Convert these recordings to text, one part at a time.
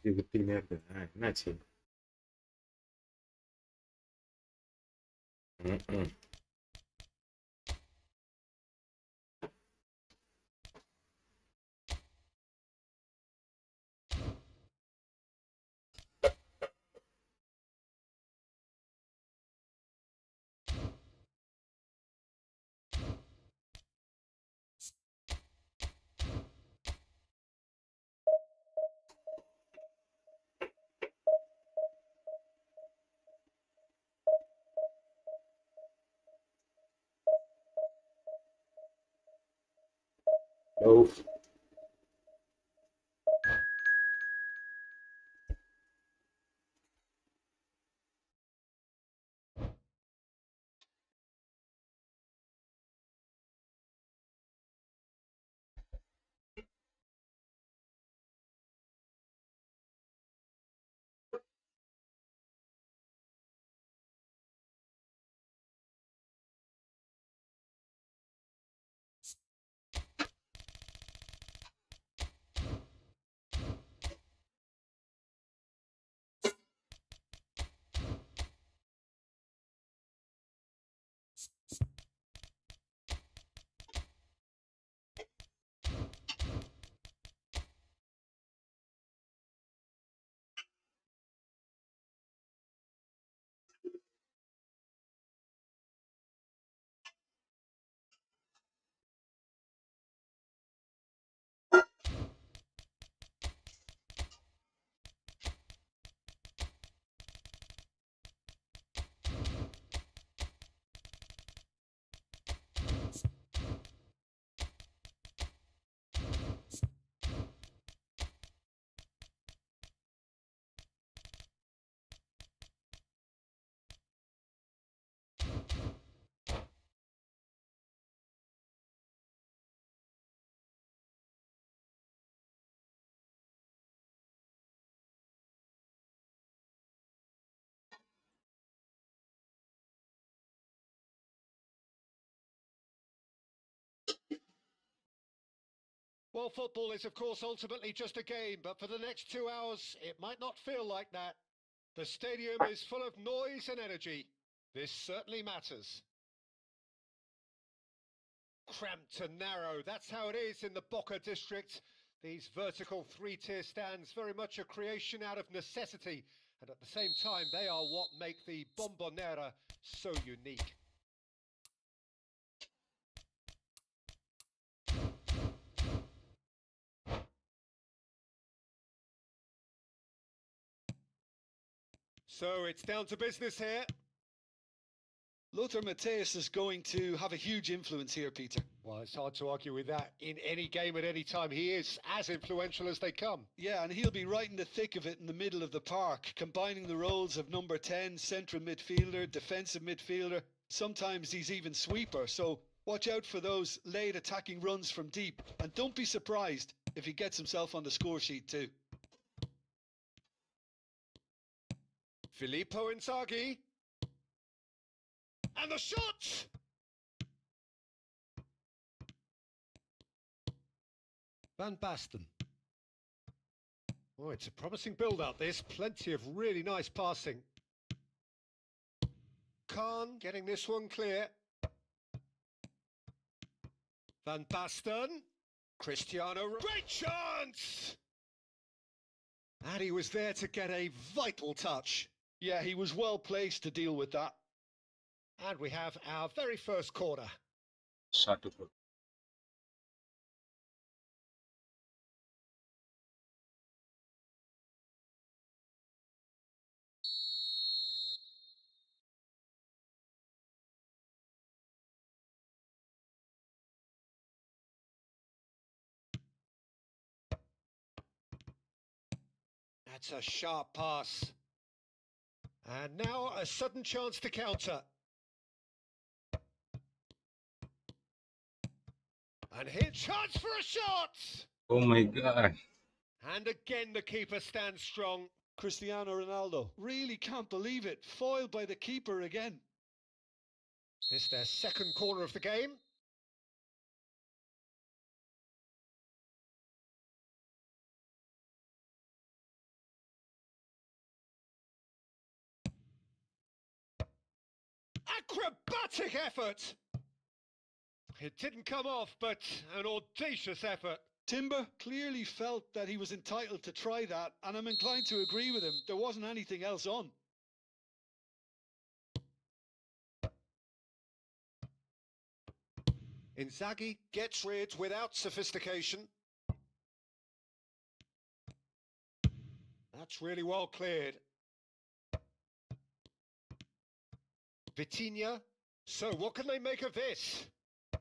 Activity nerede? Ha, enači. Of. Well, football is, of course, ultimately just a game, but for the next 2 hours, it might not feel like that. The stadium is full of noise and energy. This certainly matters. Cramped and narrow, that's how it is in the Boca district. These vertical three-tier stands, very much a creation out of necessity, and at the same time, they are what make the Bombonera so unique. So it's down to business here. Lothar Matthäus is going to have a huge influence here, Peter. Well, it's hard to argue with that. In any game at any time, he is as influential as they come. Yeah, and he'll be right in the thick of it in the middle of the park, combining the roles of number 10, central midfielder, defensive midfielder. Sometimes he's even sweeper, so watch out for those late attacking runs from deep. And don't be surprised if he gets himself on the score sheet too. Filippo Inzaghi. And the shot! Van Basten. Oh, it's a promising build-up, this. Plenty of really nice passing. Khan getting this one clear. Van Basten. Cristiano. Great chance! And he was there to get a vital touch. Yeah, he was well placed to deal with that. And we have our very first corner. 1-0. That's a sharp pass. And now a sudden chance to counter. And here, chance for a shot! Oh my god. And again the keeper stands strong. Cristiano Ronaldo. Really can't believe it. Foiled by the keeper again. This their second corner of the game. Acrobatic effort! It didn't come off, but an audacious effort. Timber clearly felt that he was entitled to try that, and I'm inclined to agree with him. There wasn't anything else on. Inzaghi gets rid without sophistication. That's really well cleared. Vitinha. So what can they make of this?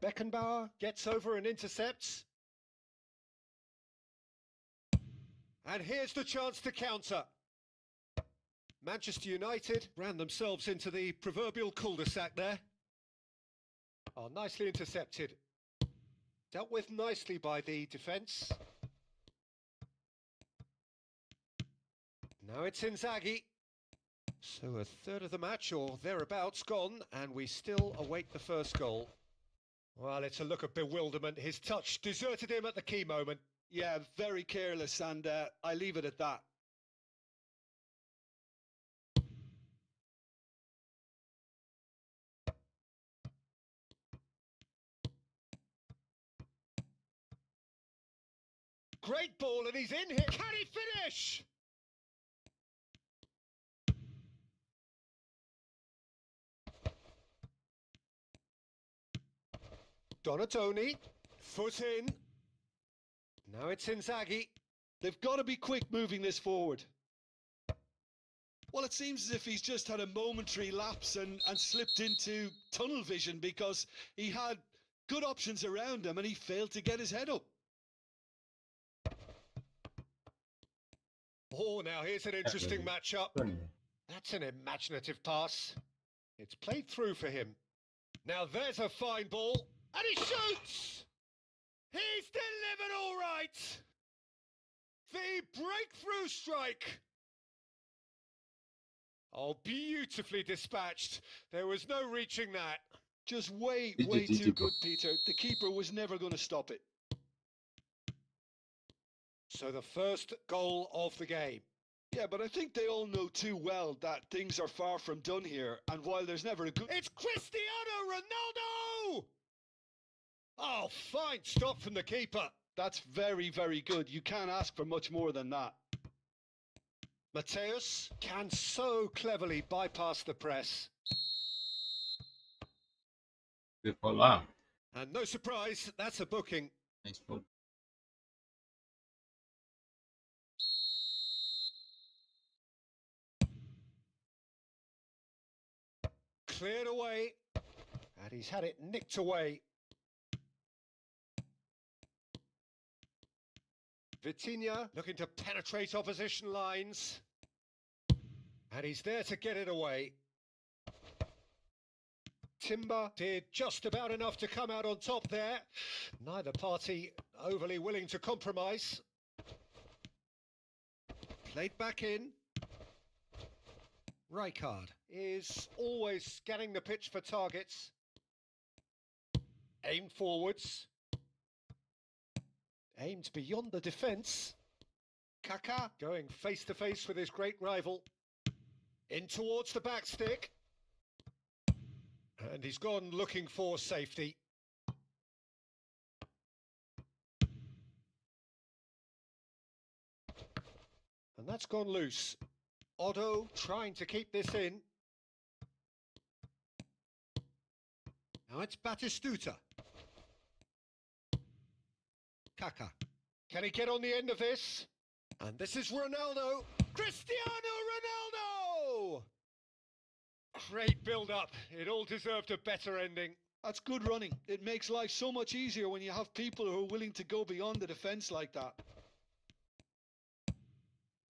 Beckenbauer gets over and intercepts. And here's the chance to counter. Manchester United ran themselves into the proverbial cul-de-sac there. Oh, nicely intercepted. Dealt with nicely by the defence. Now it's Inzaghi. So a third of the match or thereabouts gone, and we still await the first goal. Well, it's a look of bewilderment. His touch deserted him at the key moment. Yeah, very careless, and I leave it at that. Great ball, and he's in here. Can he finish? Donatoni, foot in. Now it's Inzaghi. They've got to be quick moving this forward. Well, it seems as if he's just had a momentary lapse and slipped into tunnel vision, because he had good options around him and he failed to get his head up. Oh, now here's an interesting matchup. That's an imaginative pass. It's played through for him. Now there's a fine ball, and he shoots! He's delivered all right! The breakthrough strike! Oh, beautifully dispatched. There was no reaching that. Just way too good, Peter. The keeper was never going to stop it. So the first goal of the game. Yeah, but I think they all know too well that things are far from done here, and while there's never a good... It's Cristiano Ronaldo! Oh, fine stop from the keeper. That's very, very good. You can't ask for much more than that. Mateus can so cleverly bypass the press. Good ball. Wow. And no surprise, that's a booking. Nice ball. Cleared away, and he's had it nicked away. Vitinha looking to penetrate opposition lines, and he's there to get it away. Timber did just about enough to come out on top there. Neither party overly willing to compromise. Played back in. Rijkaard is always scanning the pitch for targets. Aimed forwards. Aimed beyond the defence. Kaká going face to face with his great rival. In towards the back stick. And he's gone looking for safety. And that's gone loose. Otto trying to keep this in. Now it's Batistuta. Kaká. Can he get on the end of this? And this is Ronaldo. Cristiano Ronaldo! Great build-up. It all deserved a better ending. That's good running. It makes life so much easier when you have people who are willing to go beyond the defence like that.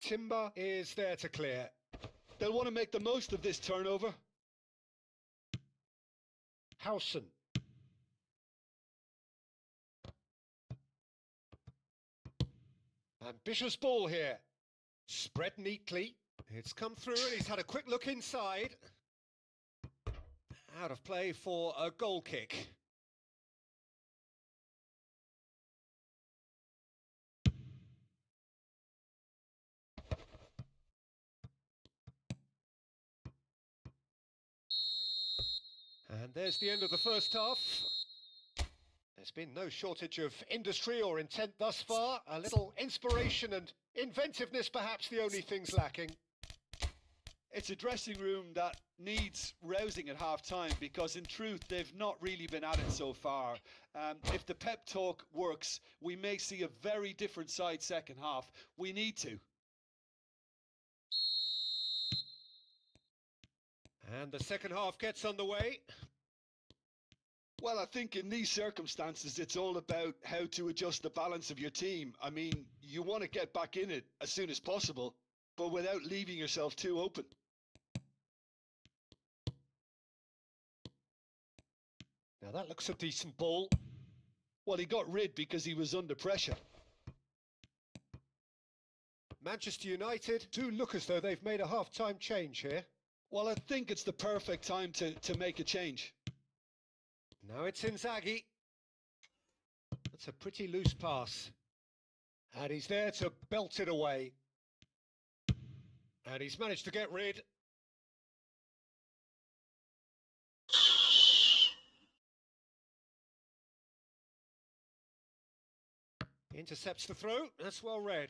Timber is there to clear. They'll want to make the most of this turnover. Howson. Ambitious ball here. Spread neatly. It's come through and he's had a quick look inside. Out of play for a goal kick. And there's the end of the first half. There's been no shortage of industry or intent thus far. A little inspiration and inventiveness, perhaps the only things lacking. It's a dressing room that needs rousing at half-time because, in truth, they've not really been at it so far. If the pep talk works, we may see a very different side second half. We need to. And the second half gets underway. Well, I think in these circumstances, it's all about how to adjust the balance of your team. I mean, you want to get back in it as soon as possible, but without leaving yourself too open. Now that looks a decent ball. Well, he got rid because he was under pressure. Manchester United do look as though they've made a half-time change here. Well, I think it's the perfect time to make a change. Now it's Inzaghi. That's a pretty loose pass. And he's there to belt it away. And he's managed to get rid. Intercepts the throw. That's well read.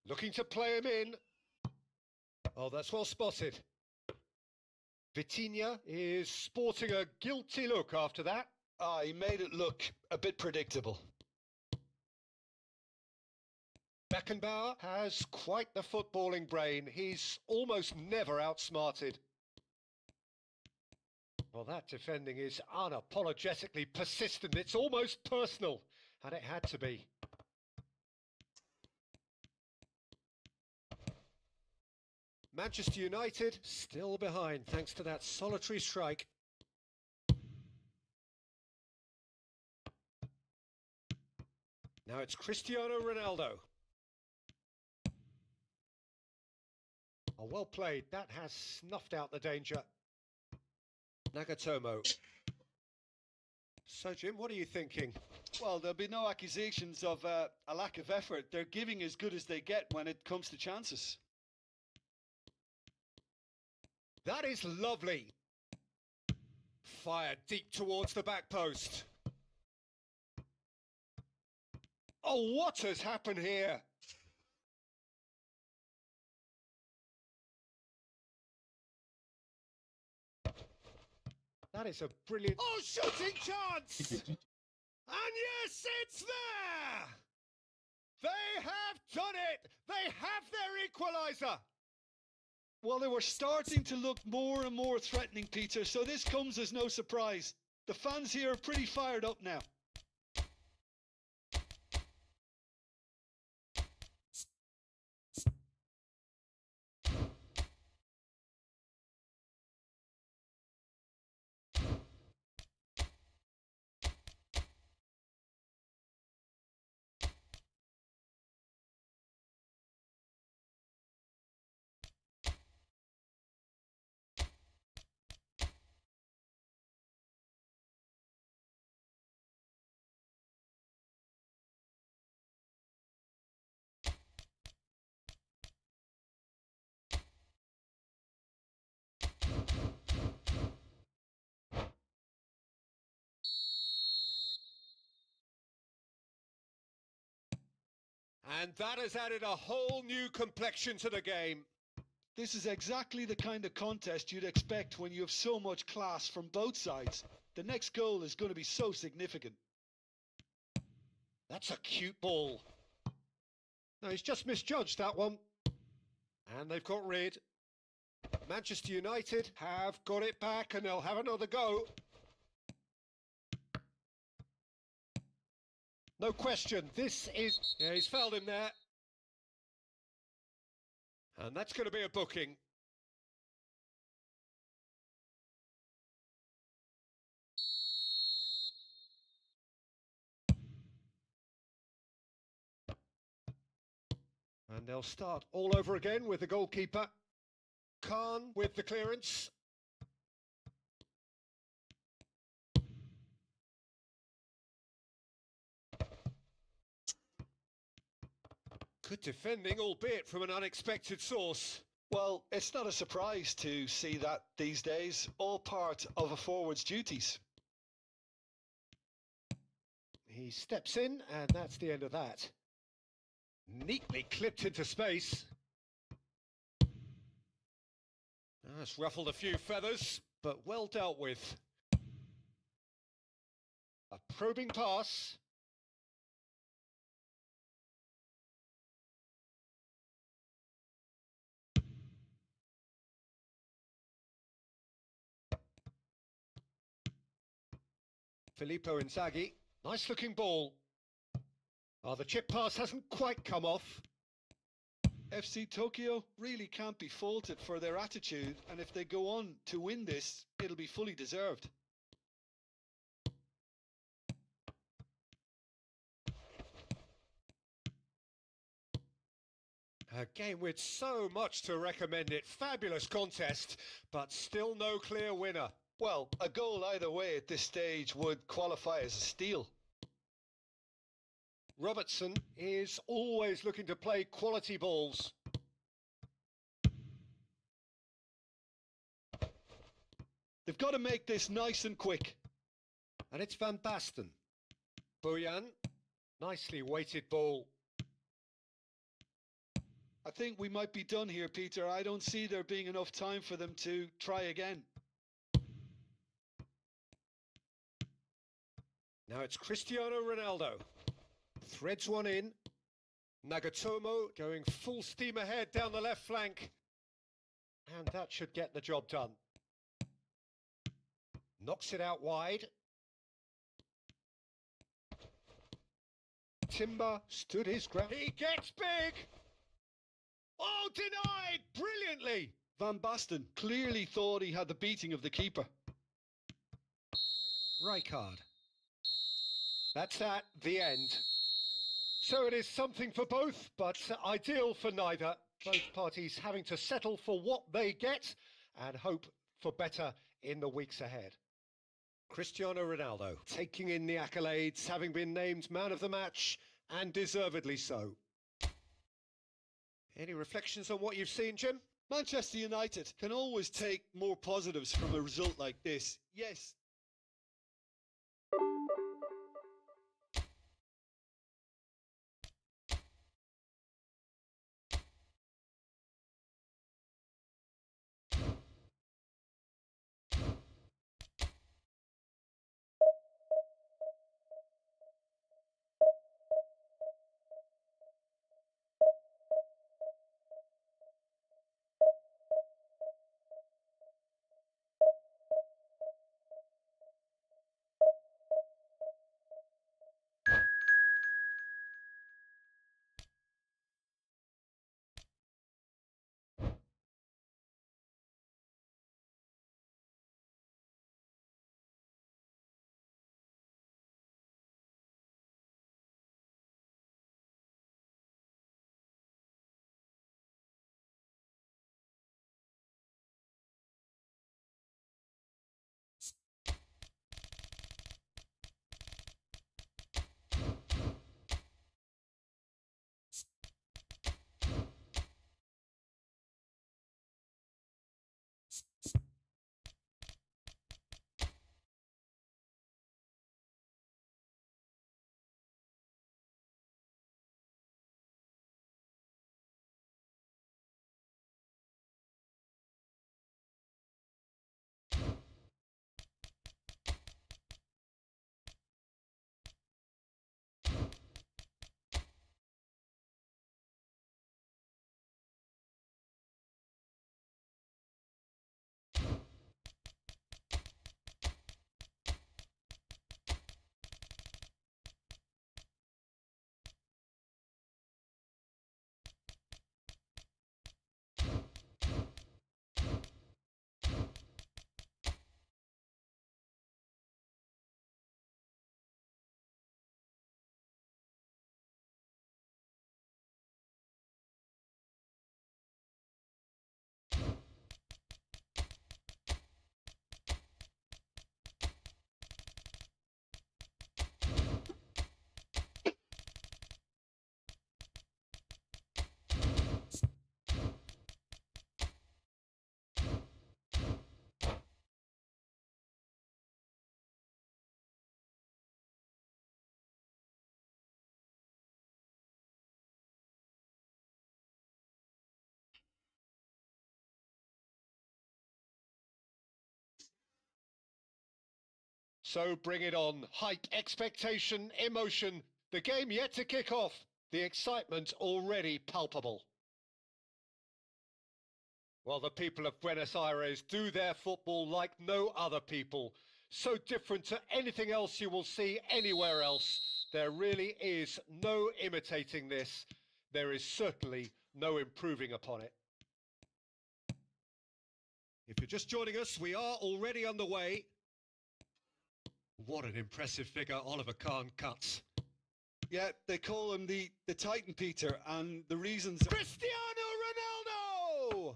Looking to play him in. Oh, that's well spotted. Vitinha is sporting a guilty look after that. Ah, he made it look a bit predictable. Beckenbauer has quite the footballing brain. He's almost never outsmarted. Well, that defending is unapologetically persistent. It's almost personal, and it had to be. Manchester United still behind thanks to that solitary strike. Now it's Cristiano Ronaldo. Oh, well played. That has snuffed out the danger. Nagatomo. So, Jim, what are you thinking? Well, there'll be no accusations of a lack of effort. They're giving as good as they get when it comes to chances. That is lovely. Fired deep towards the back post. Oh, what has happened here? That is a brilliant... Oh, shooting chance! And yes, it's there! They have done it! They have their equaliser! Well, they were starting to look more and more threatening, Peter, so this comes as no surprise. The fans here are pretty fired up now. And that has added a whole new complexion to the game. This is exactly the kind of contest you'd expect when you have so much class from both sides. The next goal is going to be so significant. That's a cute ball. No, he's just misjudged that one. And they've got rid. Manchester United have got it back and they'll have another go. No question, this is... Yeah, he's fouled him there. And that's going to be a booking. And they'll start all over again with the goalkeeper. Khan with the clearance. Good defending, albeit from an unexpected source. Well, it's not a surprise to see that these days, all part of a forward's duties. He steps in, and that's the end of that. Neatly clipped into space. That's ruffled a few feathers, but well dealt with. A probing pass. Filippo Inzaghi. Nice looking ball. Oh, the chip pass hasn't quite come off. FC Tokyo really can't be faulted for their attitude, and if they go on to win this, it'll be fully deserved. A game with so much to recommend it. Fabulous contest, but still no clear winner. Well, a goal either way at this stage would qualify as a steal. Robertson is always looking to play quality balls. They've got to make this nice and quick. And it's Van Basten. Bojan, nicely weighted ball. I think we might be done here, Peter. I don't see there being enough time for them to try again. Now it's Cristiano Ronaldo. Threads one in. Nagatomo going full steam ahead down the left flank. And that should get the job done. Knocks it out wide. Timber stood his ground. He gets big! Oh, denied! Brilliantly! Van Basten clearly thought he had the beating of the keeper. Rijkaard. That's that, the end. So it is something for both, but ideal for neither. Both parties having to settle for what they get and hope for better in the weeks ahead. Cristiano Ronaldo taking in the accolades, having been named man of the match, and deservedly so. Any reflections on what you've seen, Jim? Manchester United can always take more positives from a result like this. Yes, So bring it on. Hype, expectation, emotion. The game yet to kick off. The excitement already palpable. Well, the people of Buenos Aires do their football like no other people. So different to anything else you will see anywhere else. There really is no imitating this. There is certainly no improving upon it. If you're just joining us, we are already underway. What an impressive figure Oliver Kahn cuts. Yeah, they call him the Titan, Peter, and the reasons... Cristiano Ronaldo!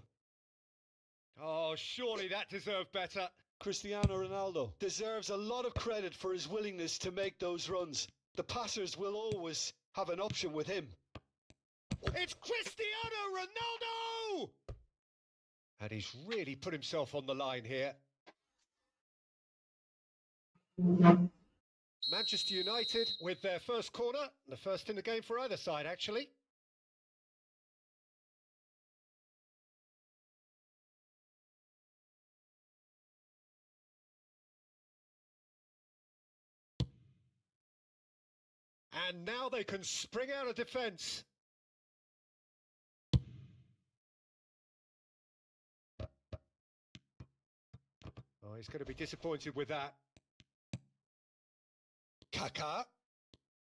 Oh, surely that deserved better. Cristiano Ronaldo deserves a lot of credit for his willingness to make those runs. The passers will always have an option with him. It's Cristiano Ronaldo! And he's really put himself on the line here. Manchester United with their first corner, the first in the game for either side, actually. And now they can spring out of defence. Oh, he's going to be disappointed with that. Kaká.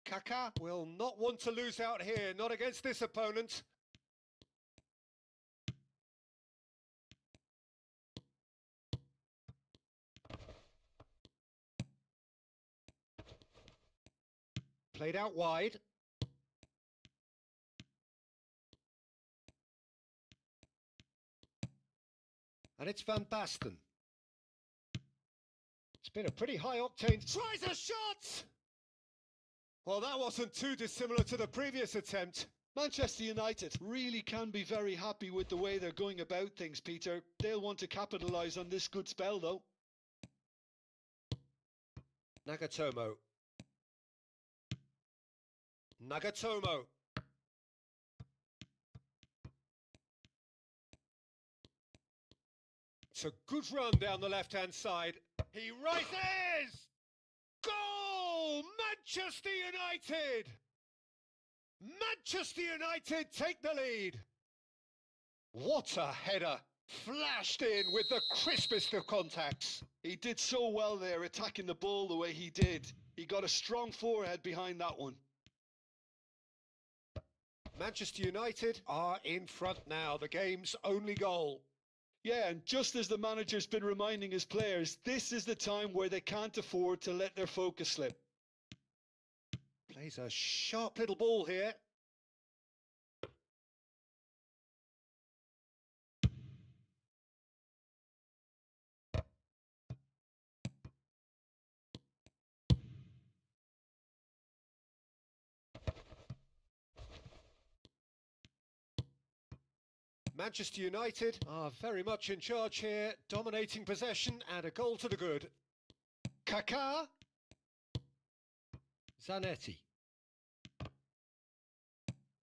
Kaká will not want to lose out here, not against this opponent. Played out wide. And it's Van Basten. It's been a pretty high octane. Tries a shot! Well, that wasn't too dissimilar to the previous attempt. Manchester United really can be very happy with the way they're going about things, Peter. They'll want to capitalise on this good spell, though. Nagatomo. Nagatomo. It's a good run down the left-hand side. He rises! Goal! Manchester United! Manchester United take the lead. What a header. Flashed in with the crispest of contacts. He did so well there, attacking the ball the way he did. He got a strong forehead behind that one. Manchester United are in front now, the game's only goal. Yeah, and just as the manager's been reminding his players, this is the time where they can't afford to let their focus slip. Plays a sharp little ball here. Manchester United are very much in charge here, dominating possession and a goal to the good. Kaká. Zanetti.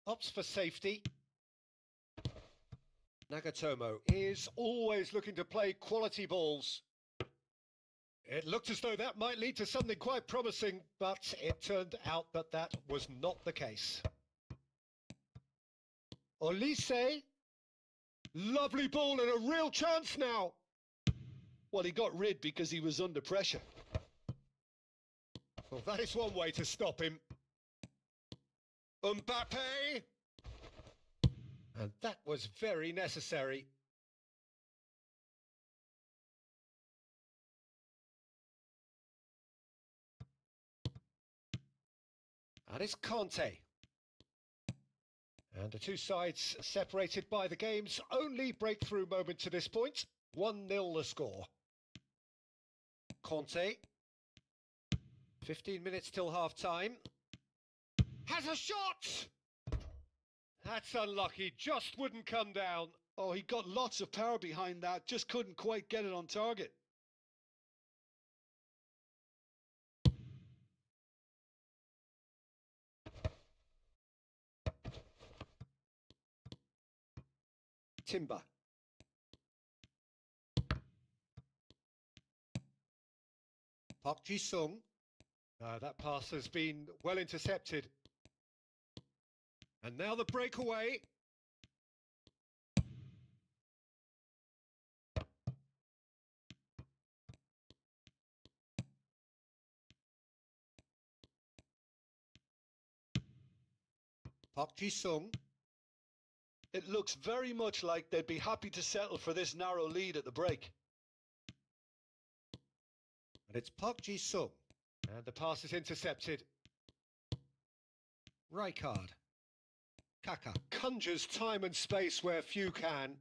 Opts for safety. Nagatomo is always looking to play quality balls. It looked as though that might lead to something quite promising, but it turned out that that was not the case. Olise. Lovely ball and a real chance now. Well, he got rid because he was under pressure. Well, that is one way to stop him. Mbappe. And that was very necessary. And it's Conte. And the two sides separated by the game's only breakthrough moment to this point. 1-0 the score. Conte. 15 minutes till half-time. Has a shot! That's unlucky, just wouldn't come down. Oh, he got lots of power behind that, just couldn't quite get it on target. Timber. Park Ji-sung. That pass has been well intercepted. And now the breakaway. Park Ji-sung. It looks very much like they'd be happy to settle for this narrow lead at the break. And it's Park Ji-sung. And the pass is intercepted. Rijkaard. Kaka conjures time and space where few can.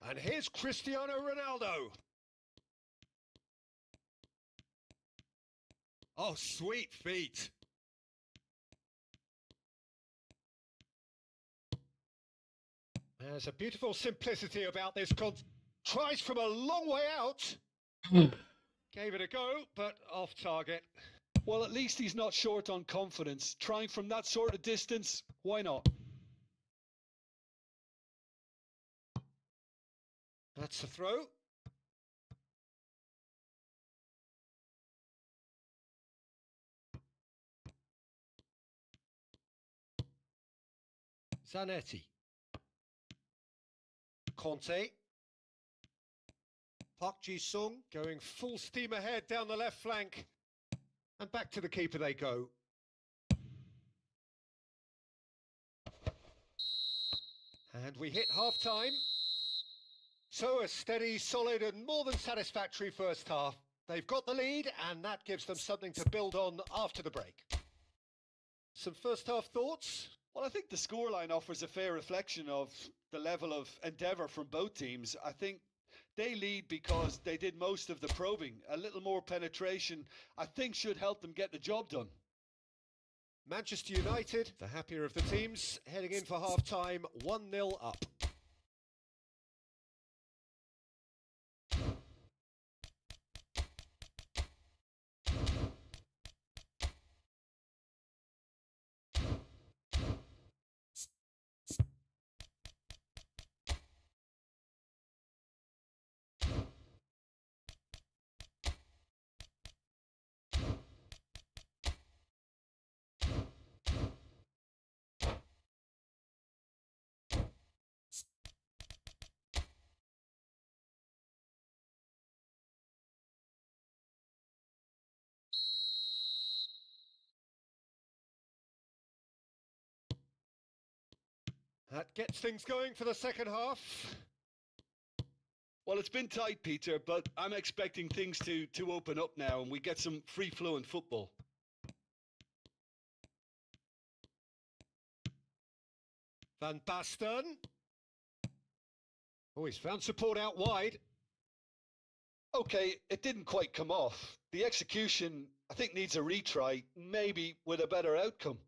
And here's Cristiano Ronaldo. Oh, sweet feet. There's a beautiful simplicity about this. Tries from a long way out. Gave it a go, but off target. Well, at least he's not short on confidence. Trying from that sort of distance, why not? That's a throw. Zanetti. Conte. Park Ji-sung going full steam ahead down the left flank. And back to the keeper they go. And we hit half-time. So a steady, solid and more than satisfactory first half. They've got the lead and that gives them something to build on after the break. Some first half thoughts? Well, I think the scoreline offers a fair reflection of the level of endeavour from both teams. I think they lead because they did most of the probing. A little more penetration, I think, should help them get the job done. Manchester United, the happier of the teams, heading in for half-time, 1-0 up. That gets things going for the second half. Well, it's been tight, Peter, but I'm expecting things to open up now and we get some free-flowing football. Van Basten. Oh, he's found support out wide. Okay, it didn't quite come off. The execution, I think, needs a retry, maybe with a better outcome.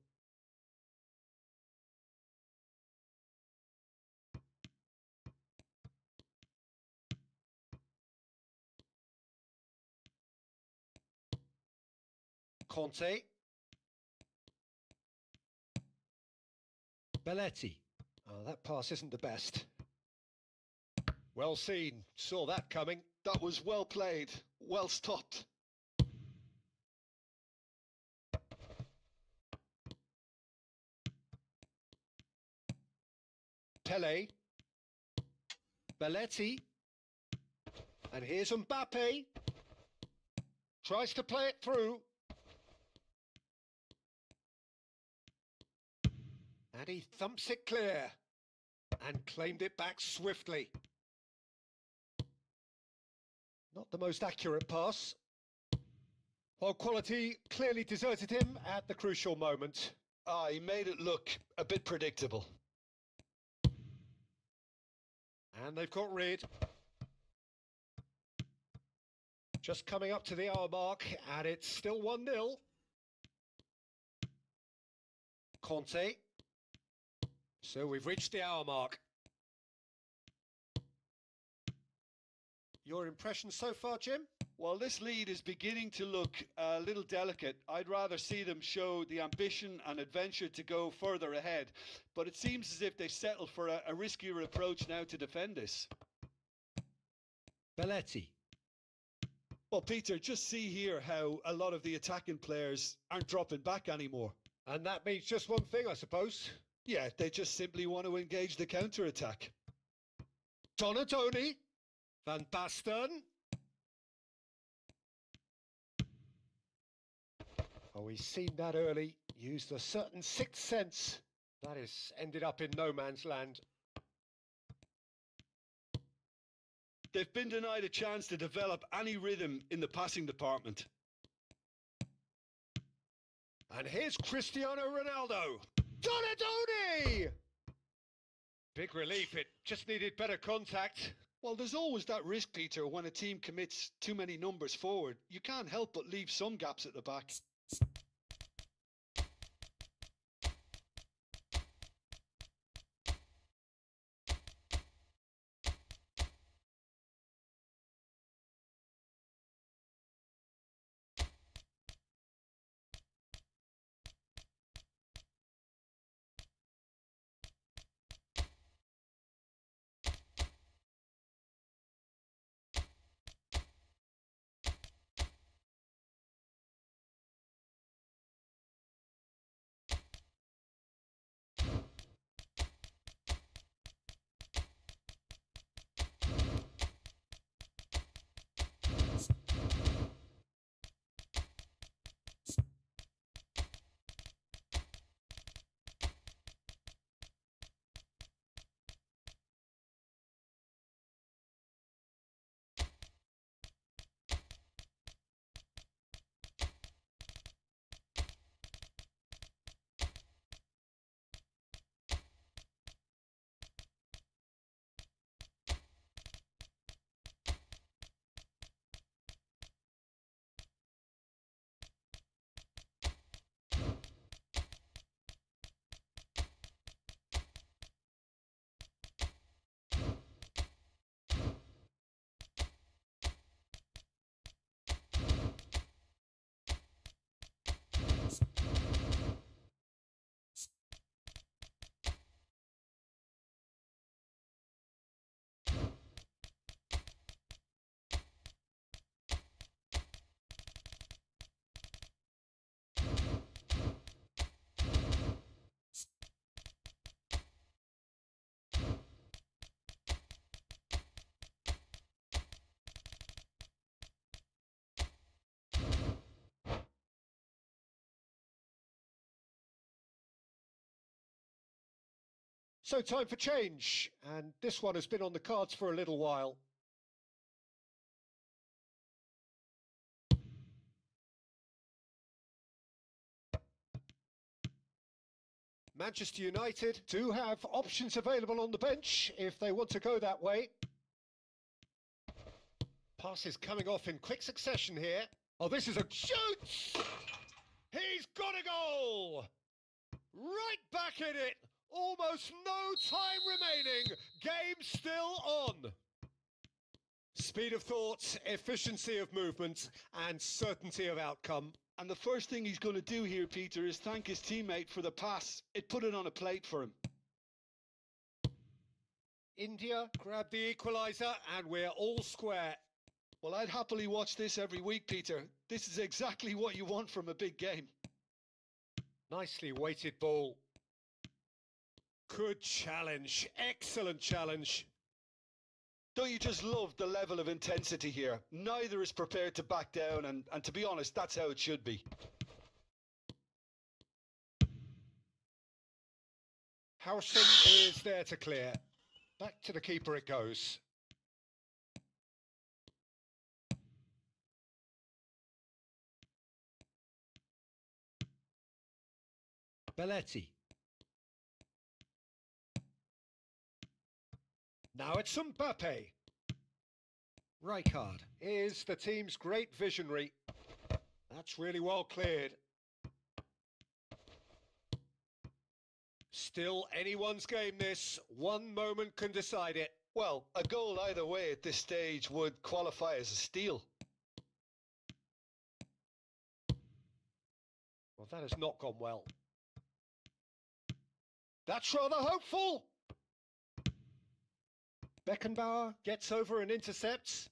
Conte. Belletti. Oh, that pass isn't the best. Well seen. Saw that coming. That was well played. Well stopped. Pele. Belletti. And here's Mbappe. Tries to play it through. And he thumps it clear. And claimed it back swiftly. Not the most accurate pass. While quality clearly deserted him at the crucial moment. He made it look a bit predictable. And they've got rid. Just coming up to the hour mark, and it's still 1-0. Conte. So we've reached the hour mark. Your impression so far, Jim? Well, this lead is beginning to look a little delicate. I'd rather see them show the ambition and adventure to go further ahead. But it seems as if they settle for a riskier approach now to defend this. Belletti. Well, Peter, just see here how a lot of the attacking players aren't dropping back anymore. And that means just one thing, I suppose. Yeah, they just simply want to engage the counter-attack. Donadoni. Van Basten. Oh, he's seen that early. Used a certain sixth sense. That has ended up in no man's land. They've been denied a chance to develop any rhythm in the passing department. And here's Cristiano Ronaldo. Donadoni! Big relief, it just needed better contact. Well, there's always that risk, Peter, when a team commits too many numbers forward. You can't help but leave some gaps at the back. So time for change, and this one has been on the cards for a little while. Manchester United do have options available on the bench if they want to go that way. Passes coming off in quick succession here. Oh, this is a shoot! He's got a goal! Right back in it! Almost no time remaining. Game still on. Speed of thought, efficiency of movement, and certainty of outcome. And the first thing he's going to do here, Peter, is thank his teammate for the pass. It put it on a plate for him. India grab the equaliser, and we're all square. Well, I'd happily watch this every week, Peter. This is exactly what you want from a big game. Nicely weighted ball. Good challenge. Excellent challenge. Don't you just love the level of intensity here? Neither is prepared to back down, and to be honest, that's how it should be. Howson is there to clear. Back to the keeper it goes. Belletti. Now it's Mbappe. Rijkaard is the team's great visionary. That's really well cleared. Still anyone's game this. One moment can decide it. Well, a goal either way at this stage would qualify as a steal. Well, that has not gone well. That's rather hopeful. Beckenbauer gets over and intercepts.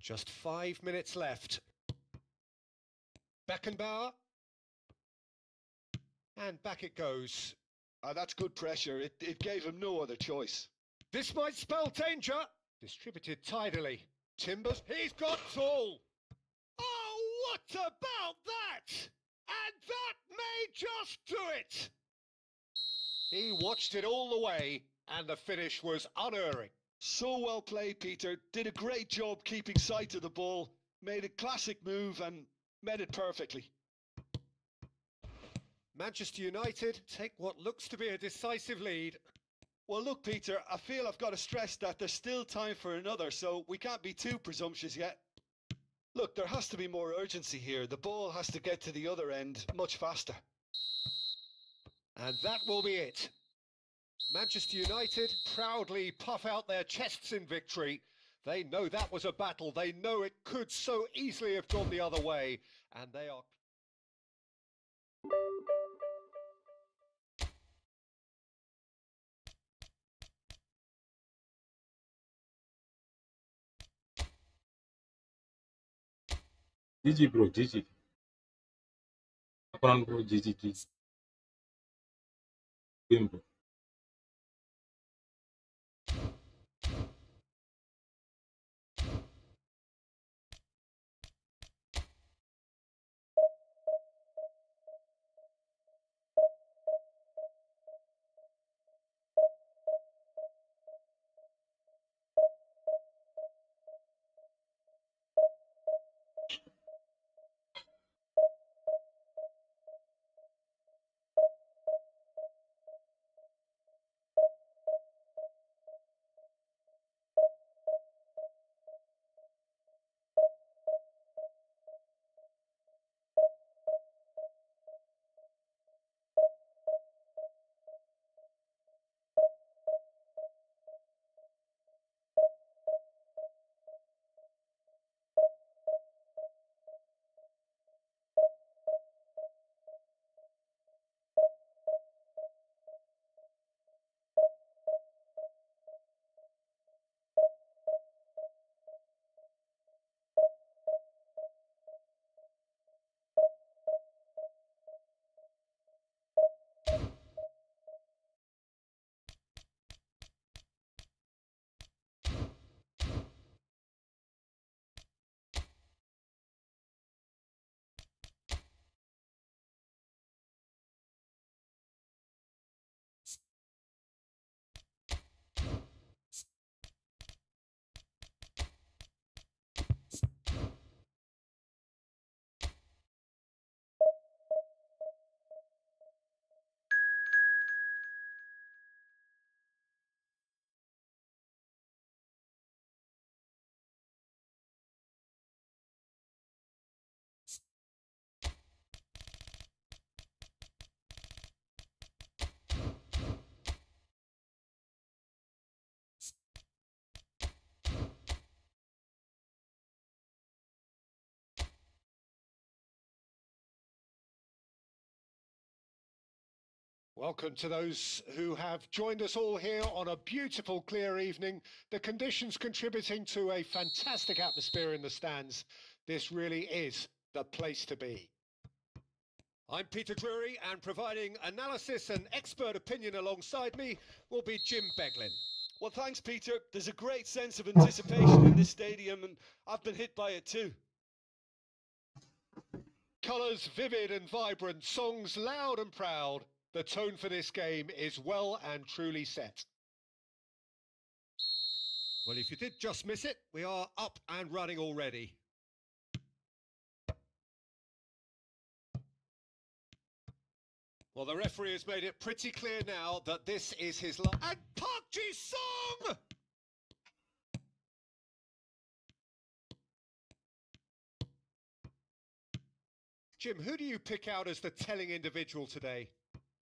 Just 5 minutes left. Beckenbauer. And back it goes. That's good pressure. It gave him no other choice. This might spell danger. Distributed tidily. Timbers, he's got all. Oh, what about that? And that may just do it. He watched it all the way, and the finish was unerring. So well played, Peter. Did a great job keeping sight of the ball. Made a classic move and met it perfectly. Manchester United take what looks to be a decisive lead. Well, look, Peter, I feel I've got to stress that there's still time for another, so we can't be too presumptuous yet. Look, there has to be more urgency here. The ball has to get to the other end much faster. And that will be it. Manchester United proudly puff out their chests in victory. They know that was a battle. They know it could so easily have gone the other way. And they are... GG bro, GG. Apa bro, GG GG. Game bro. Welcome to those who have joined us all here on a beautiful, clear evening. The conditions contributing to a fantastic atmosphere in the stands. This really is the place to be. I'm Peter Drury, and providing analysis and expert opinion alongside me will be Jim Beglin. Well, thanks, Peter. There's a great sense of anticipation in this stadium, and I've been hit by it too. Colours vivid and vibrant, songs loud and proud. The tone for this game is well and truly set. Well, if you did just miss it, we are up and running already. Well, the referee has made it pretty clear now that this is his last. And Park Ji-sung! Jim, who do you pick out as the telling individual today?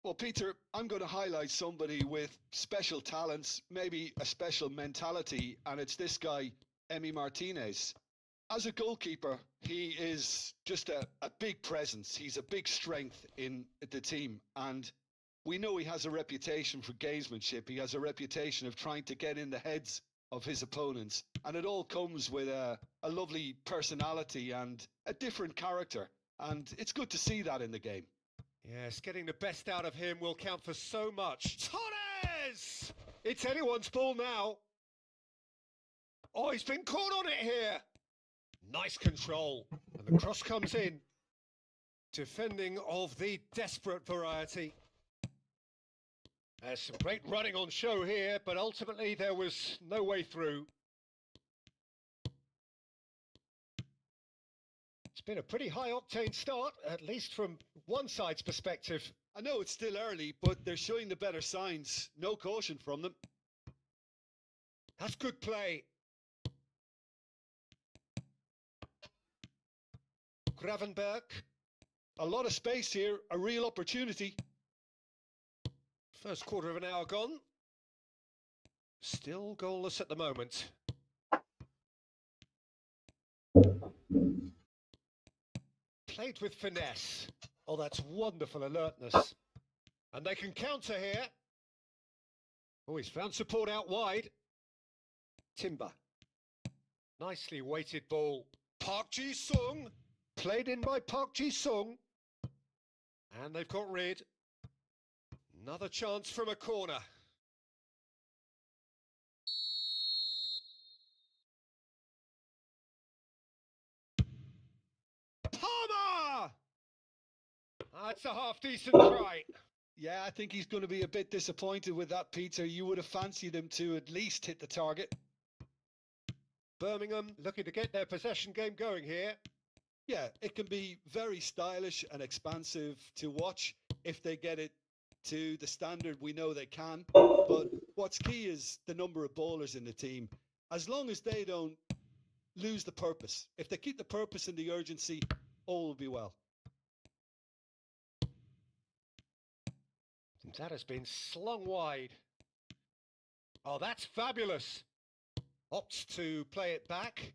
Well, Peter, I'm going to highlight somebody with special talents, maybe a special mentality, and it's this guy, Emi Martinez. As a goalkeeper, he is just a big presence. He's a big strength in the team, and we know he has a reputation for gamesmanship. He has a reputation of trying to get in the heads of his opponents. And it all comes with a lovely personality and a different character. And it's good to see that in the game. Yes, getting the best out of him will count for so much. Torres! It's anyone's ball now. Oh, he's been caught on it here. Nice control. And the cross comes in. Defending of the desperate variety. There's some great running on show here, but ultimately there was no way through. It's been a pretty high-octane start, at least from one side's perspective. I know it's still early, but they're showing the better signs. No caution from them. That's good play. Gravenberg. A lot of space here, a real opportunity. First quarter of an hour gone. Still goalless at the moment. Played with finesse. Oh, that's wonderful alertness. And they can counter here. Oh, he's found support out wide. Timber. Nicely weighted ball. Park Ji-sung. Played in by Park Ji-sung. And they've got rid. Another chance from a corner. Palmer! That's a half-decent try. Yeah, I think he's going to be a bit disappointed with that, Peter. You would have fancied him to at least hit the target. Birmingham looking to get their possession game going here. Yeah, it can be very stylish and expansive to watch if they get it to the standard we know they can. But what's key is the number of ballers in the team. As long as they don't lose the purpose, if they keep the purpose and the urgency, all will be well. That has been slung wide. Oh, that's fabulous. Opts to play it back.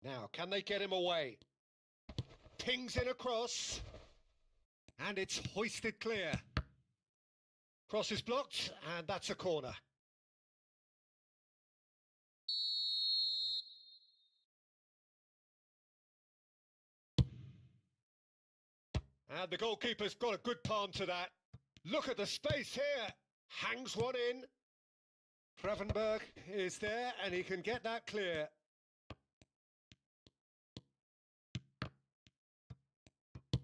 Now, can they get him away? Pings in across. And it's hoisted clear. Cross is blocked, and that's a corner. And the goalkeeper's got a good palm to that. Look at the space here. Hangs one in. Gravenberg is there, and he can get that clear.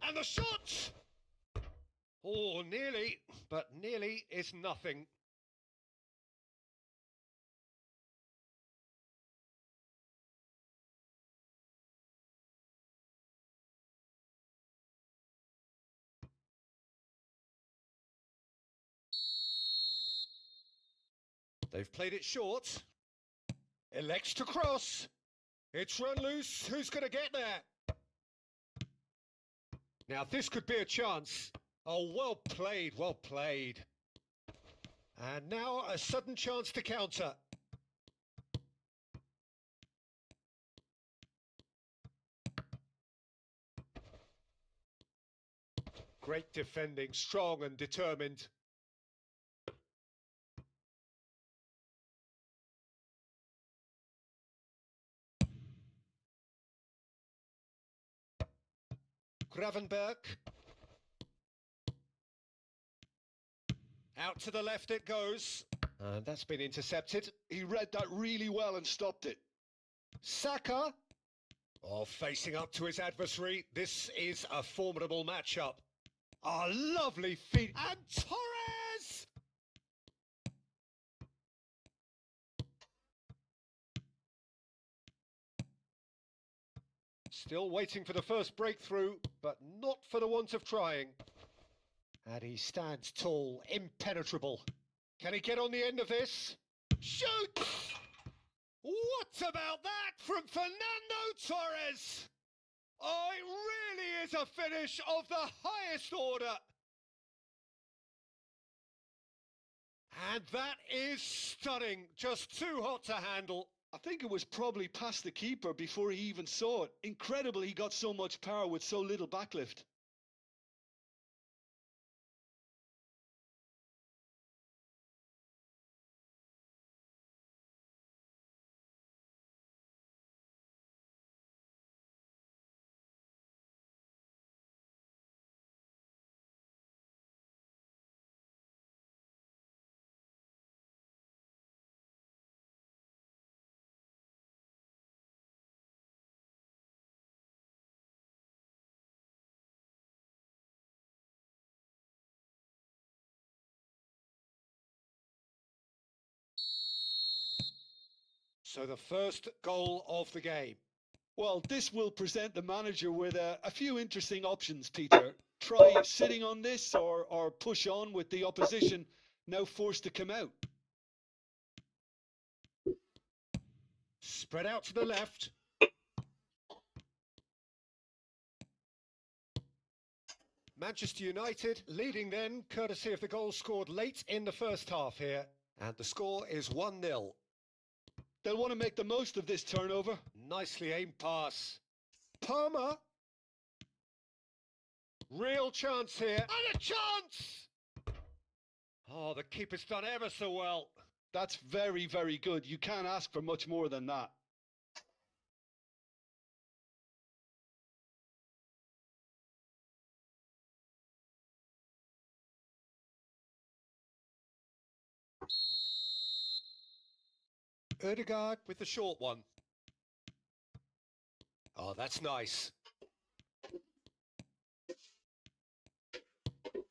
And the shot! Oh, nearly, but nearly is nothing. They've played it short. Elects to cross. It's run loose. Who's going to get there? Now, this could be a chance. Oh, well played, well played. And now a sudden chance to counter. Great defending, strong and determined. Gravenberg. Out to the left it goes. And that's been intercepted. He read that really well and stopped it. Saka. Oh, facing up to his adversary. This is a formidable matchup. A lovely feat. And Torres! Still waiting for the first breakthrough, but not for the want of trying. And he stands tall, impenetrable. Can he get on the end of this? Shoot! What about that from Fernando Torres? Oh, it really is a finish of the highest order. And that is stunning. Just too hot to handle. I think it was probably past the keeper before he even saw it. Incredible he got so much power with so little backlift. So the first goal of the game. Well, this will present the manager with a few interesting options, Peter. Try sitting on this or push on with the opposition now forced to come out. Spread out to the left. Manchester United leading then, courtesy of the goal scored late in the first half here. And the score is 1-0. They'll want to make the most of this turnover. Nicely aimed pass. Palmer. Real chance here. And a chance! Oh, the keeper's done ever so well. That's very, very good. You can't ask for much more than that. Ødegaard with the short one. Oh, that's nice.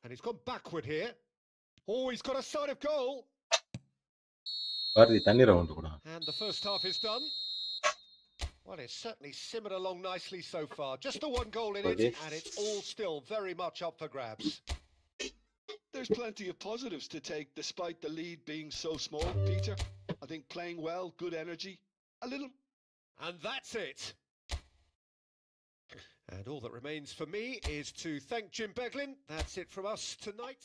And he's gone backward here. Oh, he's got a side of goal. Bharathi தண்ணீரை கொண்டு கூட. And the first half is done. Well, it's certainly simmered along nicely so far. Just the one goal in it, and it's all still very much up for grabs. There's plenty of positives to take despite the lead being so small, Peter. I think playing well, good energy, a little... And that's it. And all that remains for me is to thank Jim Beglin. That's it from us tonight.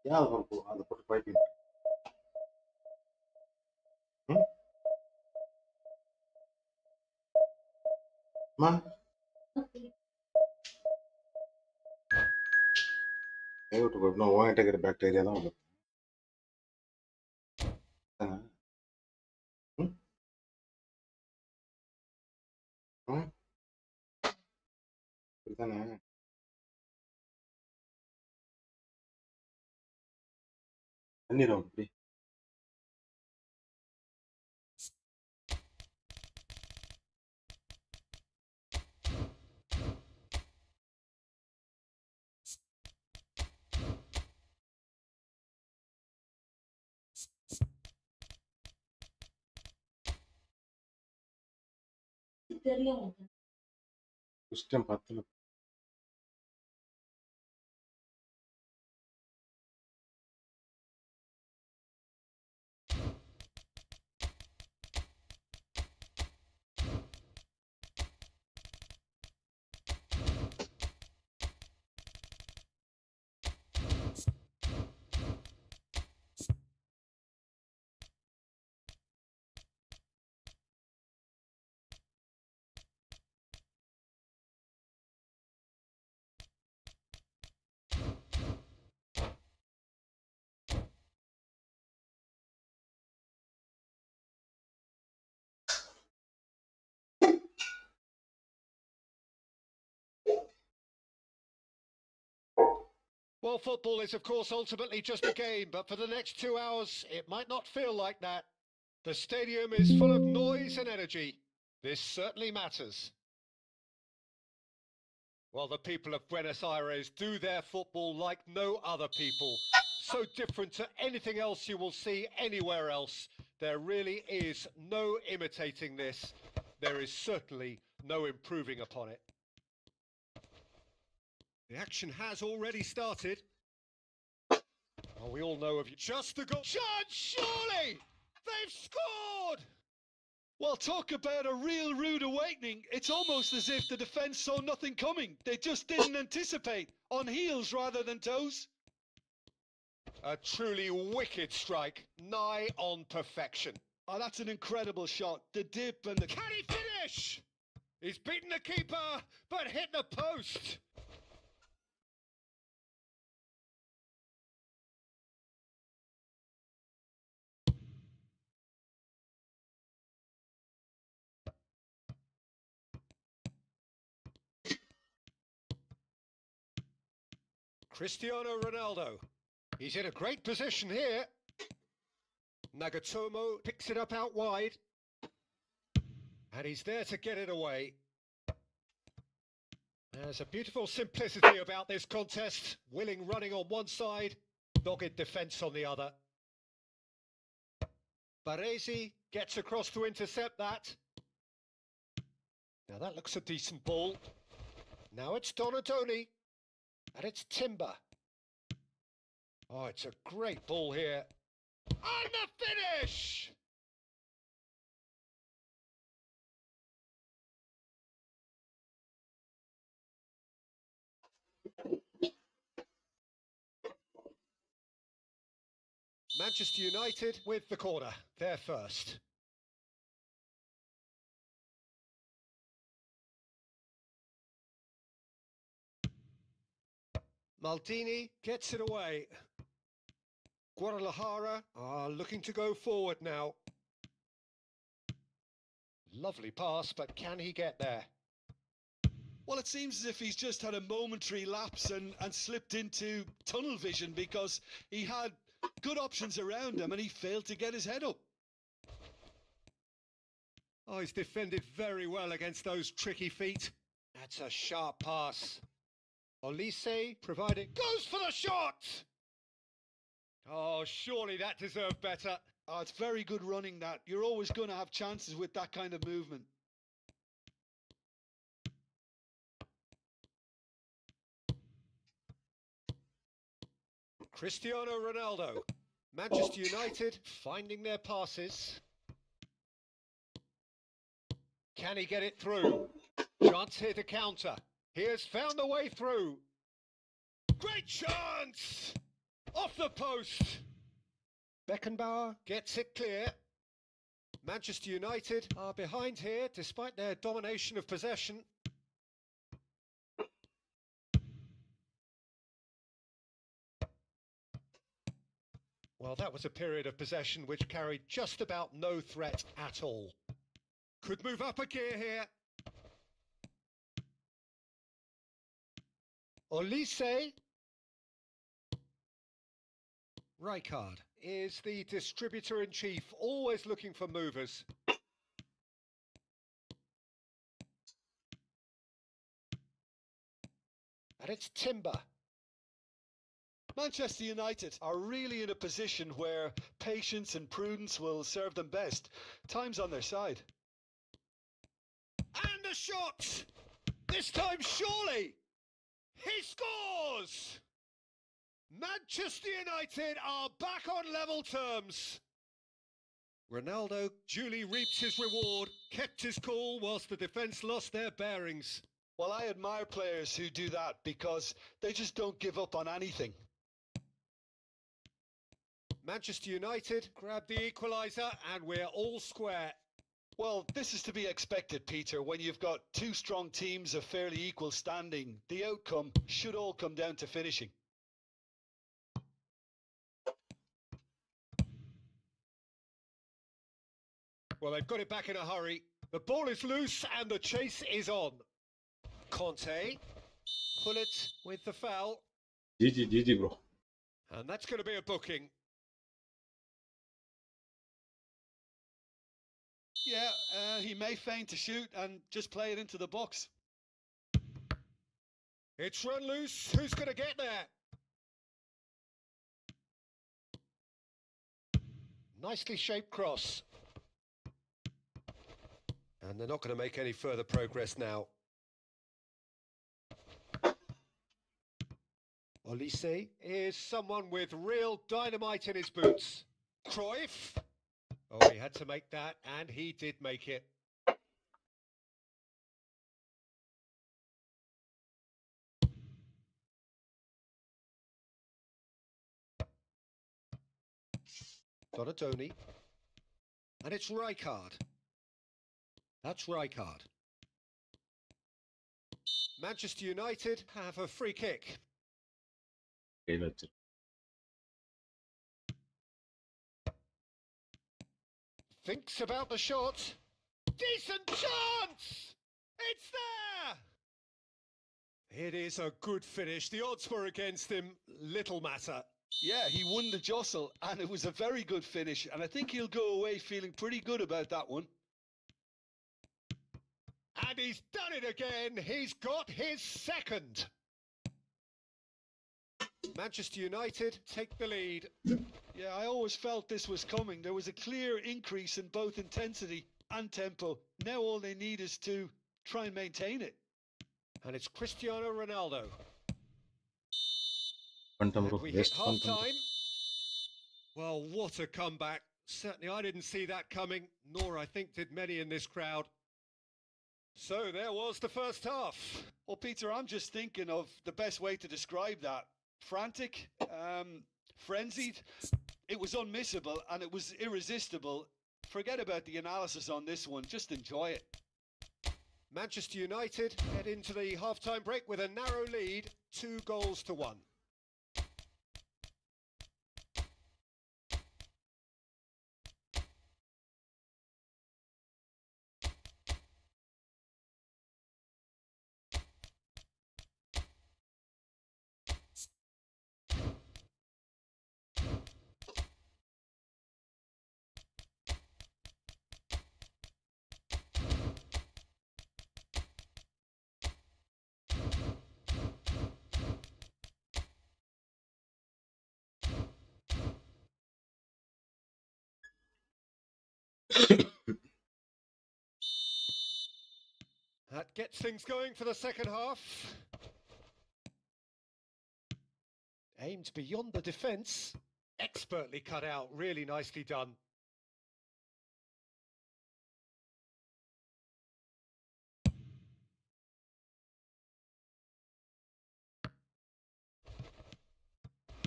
ஏன் அதை போட்டு குழப்பிட்டு? அம்மா கை விட்டு போடணும். உன்கிட்ட இருக்கிற bacteria தான் உங்களுக்கு. இதுதானே? தண்ணீரை அப்படி இஷ்டம் பத்துல. Well, football is, of course, ultimately just a game, but for the next 2 hours, it might not feel like that. The stadium is full of noise and energy. This certainly matters. Well, the people of Buenos Aires do their football like no other people. So different to anything else you will see anywhere else. There really is no imitating this. There is certainly no improving upon it. The action has already started. Well, we all know of you. Just the goal. Chance, surely! They've scored! Well, talk about a real rude awakening. It's almost as if the defence saw nothing coming. They just didn't anticipate. On heels rather than toes. A truly wicked strike, nigh on perfection. Oh, that's an incredible shot. The dip and the... Can he finish? He's beaten the keeper, but hit the post. Cristiano Ronaldo. He's in a great position here. Nagatomo picks it up out wide. And he's there to get it away. There's a beautiful simplicity about this contest. Willing running on one side, dogged defence on the other. Baresi gets across to intercept that. Now that looks a decent ball. Now it's Donadoni. And it's Timber. Oh, it's a great ball here. And the finish! Manchester United with the corner. They're first. Maldini gets it away. Guadalajara are looking to go forward now. Lovely pass, but can he get there? Well, it seems as if he's just had a momentary lapse and slipped into tunnel vision because he had good options around him and he failed to get his head up. Oh, he's defended very well against those tricky feet. That's a sharp pass. Olise providing, goes for the shot! Oh, surely that deserved better. Oh, it's very good running that. You're always going to have chances with that kind of movement. Cristiano Ronaldo. Manchester United finding their passes. Can he get it through? Chance here to counter. He has found the way through. Great chance! Off the post. Beckenbauer gets it clear. Manchester United are behind here despite their domination of possession. Well, that was a period of possession which carried just about no threat at all. Could move up a gear here. Olise. Rijkaard is the distributor-in-chief, always looking for movers. And it's Timber. Manchester United are really in a position where patience and prudence will serve them best. Time's on their side. And a shot! This time surely! He scores! Manchester United are back on level terms. Ronaldo duly reaps his reward, kept his cool whilst the defence lost their bearings. Well, I admire players who do that because they just don't give up on anything. Manchester United grab the equaliser and we're all square. Well, this is to be expected, Peter. When you've got two strong teams of fairly equal standing, the outcome should all come down to finishing. Well, they've got it back in a hurry. The ball is loose and the chase is on. Conte, pull it with the foul. GG, bro. And that's going to be a booking. Yeah, he may feign to shoot and just play it into the box. It's run loose. Who's going to get there? Nicely shaped cross. And they're not going to make any further progress now. Olise is someone with real dynamite in his boots. Cruyff. Oh, he had to make that, and he did make it. Donadoni. And it's Rijkaard. That's Rijkaard. Manchester United have a free kick. Thinks about the shot. Decent chance! It's there! It is a good finish. The odds were against him. Little matter. Yeah, he won the jostle, and it was a very good finish, and I think he'll go away feeling pretty good about that one. And he's done it again. He's got his second. Manchester United take the lead. Yeah, I always felt this was coming. There was a clear increase in both intensity and tempo. Now all they need is to try and maintain it. And it's Cristiano Ronaldo. Quantum And bro, we hit waste half quantum. time. Well, what a comeback. Certainly I didn't see that coming, nor I think did many in this crowd. So there was the first half. Well, Peter, I'm just thinking of the best way to describe that. Frantic, frenzied. It was unmissable and it was irresistible. Forget about the analysis on this one. Just enjoy it. Manchester United head into the half-time break with a narrow lead, 2-1. That gets things going for the second half. Aimed beyond the defence. Expertly cut out, really nicely done.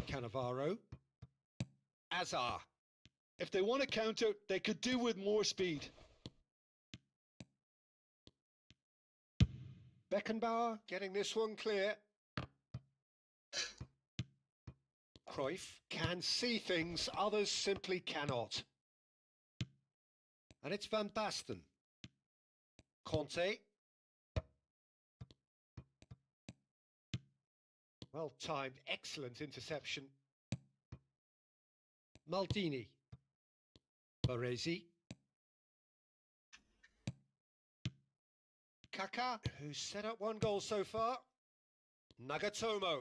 Cannavaro. Azar. If they want to counter, they could do with more speed. Beckenbauer getting this one clear. Cruyff can see things others simply cannot. And it's Van Basten. Conte. Well timed, excellent interception. Maldini. Baresi. Kaká, who's set up one goal so far. Nagatomo.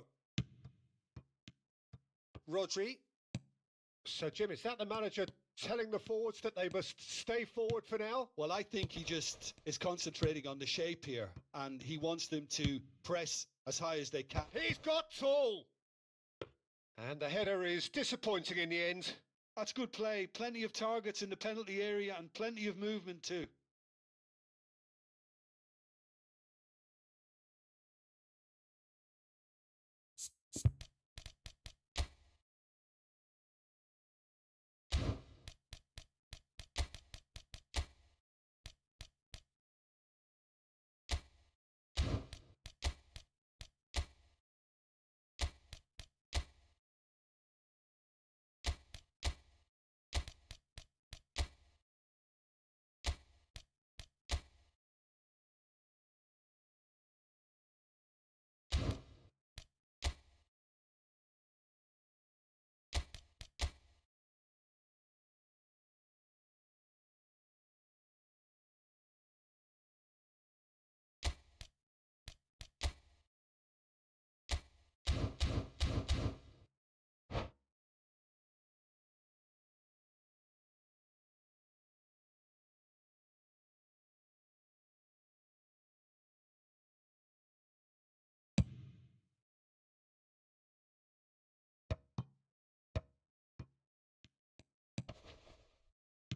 Rodri. Sir Jim, is that the manager telling the forwards that they must stay forward for now? Well, I think he just is concentrating on the shape here, and he wants them to press as high as they can. He's got tall! And the header is disappointing in the end. That's good play. Plenty of targets in the penalty area and plenty of movement too.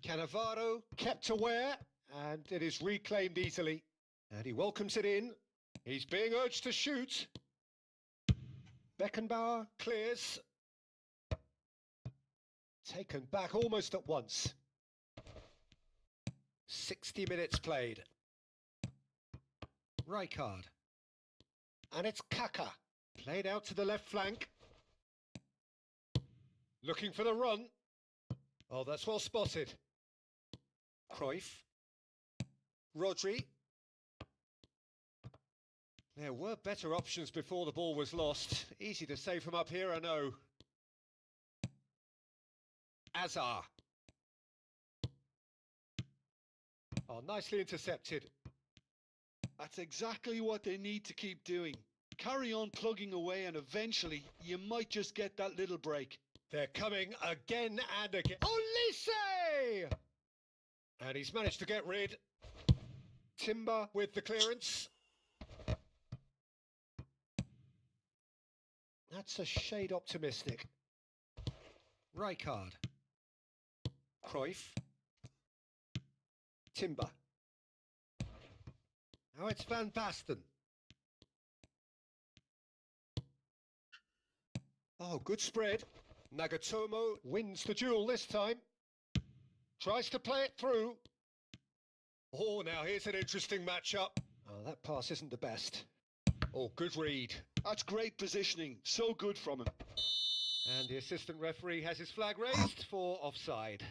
Cannavaro kept aware, and it is reclaimed easily. And he welcomes it in. He's being urged to shoot. Beckenbauer clears. Taken back almost at once. 60 minutes played. Rijkaard. And it's Kaká. Played out to the left flank. Looking for the run. Oh, that's well spotted. Cruyff. Rodri. There were better options before the ball was lost. Easy to say from up here, I know. Azar. Oh, nicely intercepted. That's exactly what they need to keep doing. Carry on plugging away and eventually you might just get that little break. They're coming again and again. Olise! And he's managed to get rid. Timber with the clearance. That's a shade optimistic. Rijkaard. Cruyff. Timber. Now it's Van Basten. Oh, good spread. Nagatomo wins the duel this time. Tries to play it through. Oh, now here's an interesting matchup. Oh, that pass isn't the best. Oh, good read. That's great positioning. So good from him. And the assistant referee has his flag raised for offside.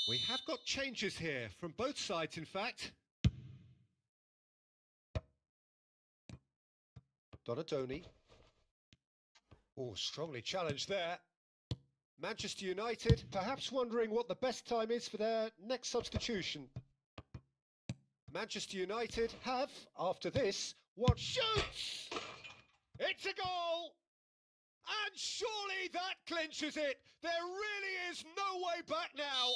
We have got changes here, from both sides in fact. Donadoni. Oh, strongly challenged there. Manchester United perhaps wondering what the best time is for their next substitution. Manchester United have, after this, what shoots! It's a goal! And surely that clinches it! There really is no way back now!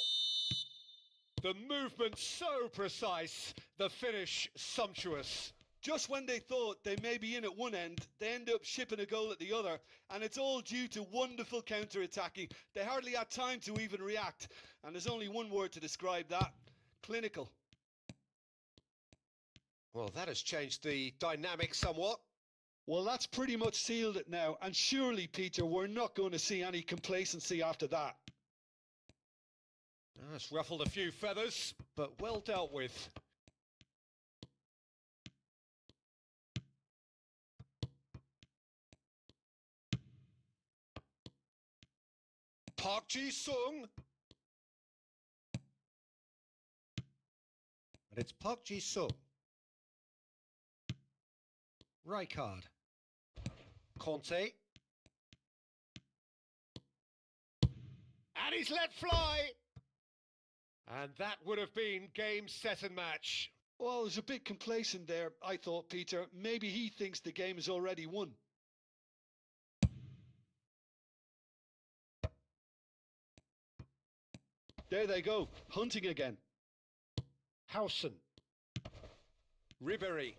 The movement so precise, the finish sumptuous. Just when they thought they may be in at one end, they end up shipping a goal at the other, and it's all due to wonderful counter-attacking. They hardly had time to even react, and there's only one word to describe that: clinical. Well, that has changed the dynamic somewhat. Well, that's pretty much sealed it now, and surely, Peter, we're not going to see any complacency after that. It's ruffled a few feathers, but well dealt with. Park Ji-sung. And it's Park Ji-sung. Rijkaard. Conte. And he's let fly. And that would have been game, set and match. Well, I was a bit complacent there, I thought, Peter. Maybe he thinks the game is already won. There they go, hunting again. Howson. Ribéry.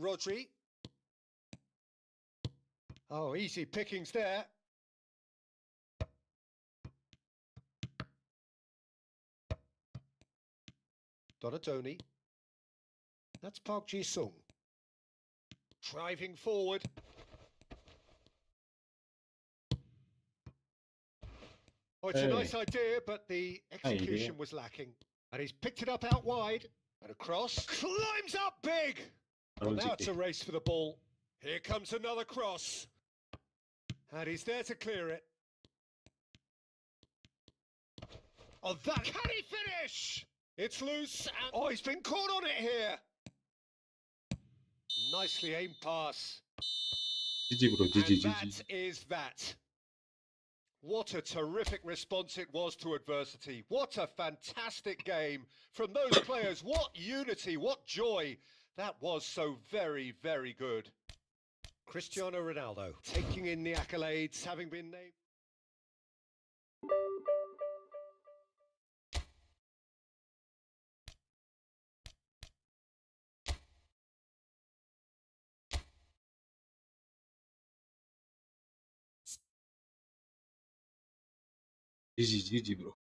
Rodri. Oh, easy pickings there. Donadoni. That's Park Ji-sung. Driving forward. Oh, it's a nice idea, but the execution was lacking. And he's picked it up out wide. And across. Climbs up big! Well, now it's a race for the ball. Here comes another cross. And he's there to clear it. Oh, that... Can he finish? It's loose and... Oh, he's been caught on it here. Nicely aimed pass. GG bro, GG, And GG. that is that. What a terrific response it was to adversity. What a fantastic game from those players. What unity, what joy. That was so very, very good. Cristiano Ronaldo taking in the accolades, having been named. GG, GG bro.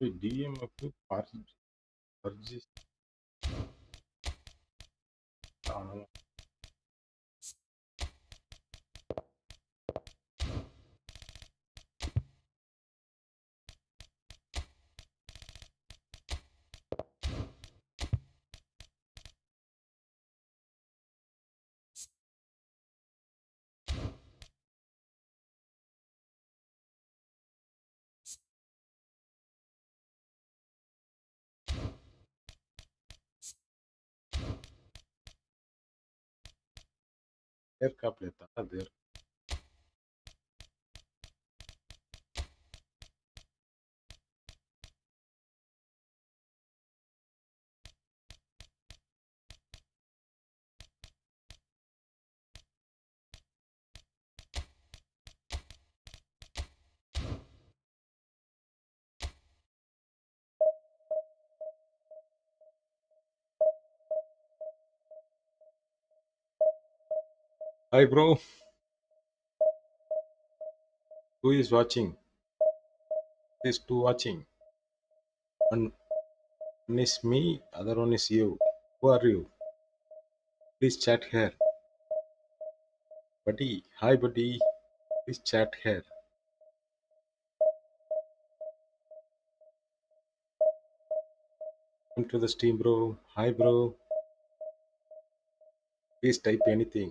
DM of purchase. World Cup लेता था देर. Hi bro, who is watching? There's two watching. One is me, other one is you. Who are you? Please chat here. Buddy, hi buddy. Please chat here. Come to the stream bro. Hi bro. Please type anything.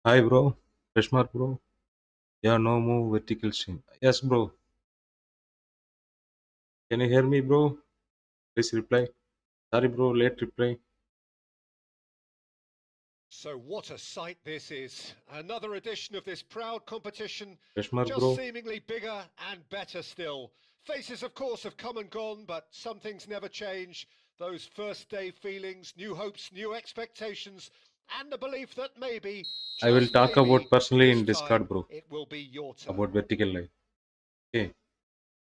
Hi, bro. Pesmar, bro. Yeah, no move vertical stream. Yes, bro. Can you hear me, bro? Please reply. Sorry, bro. Late reply. So what a sight this is. Another edition of this proud competition, Pesmar, just bro. seemingly bigger and better still. Faces, of course, have come and gone, but some things never change. Those first day feelings, new hopes, new expectations, and the belief that maybe, I will just talk maybe, about personally this in time Discord, bro. it will be your turn. About vertical life. Okay.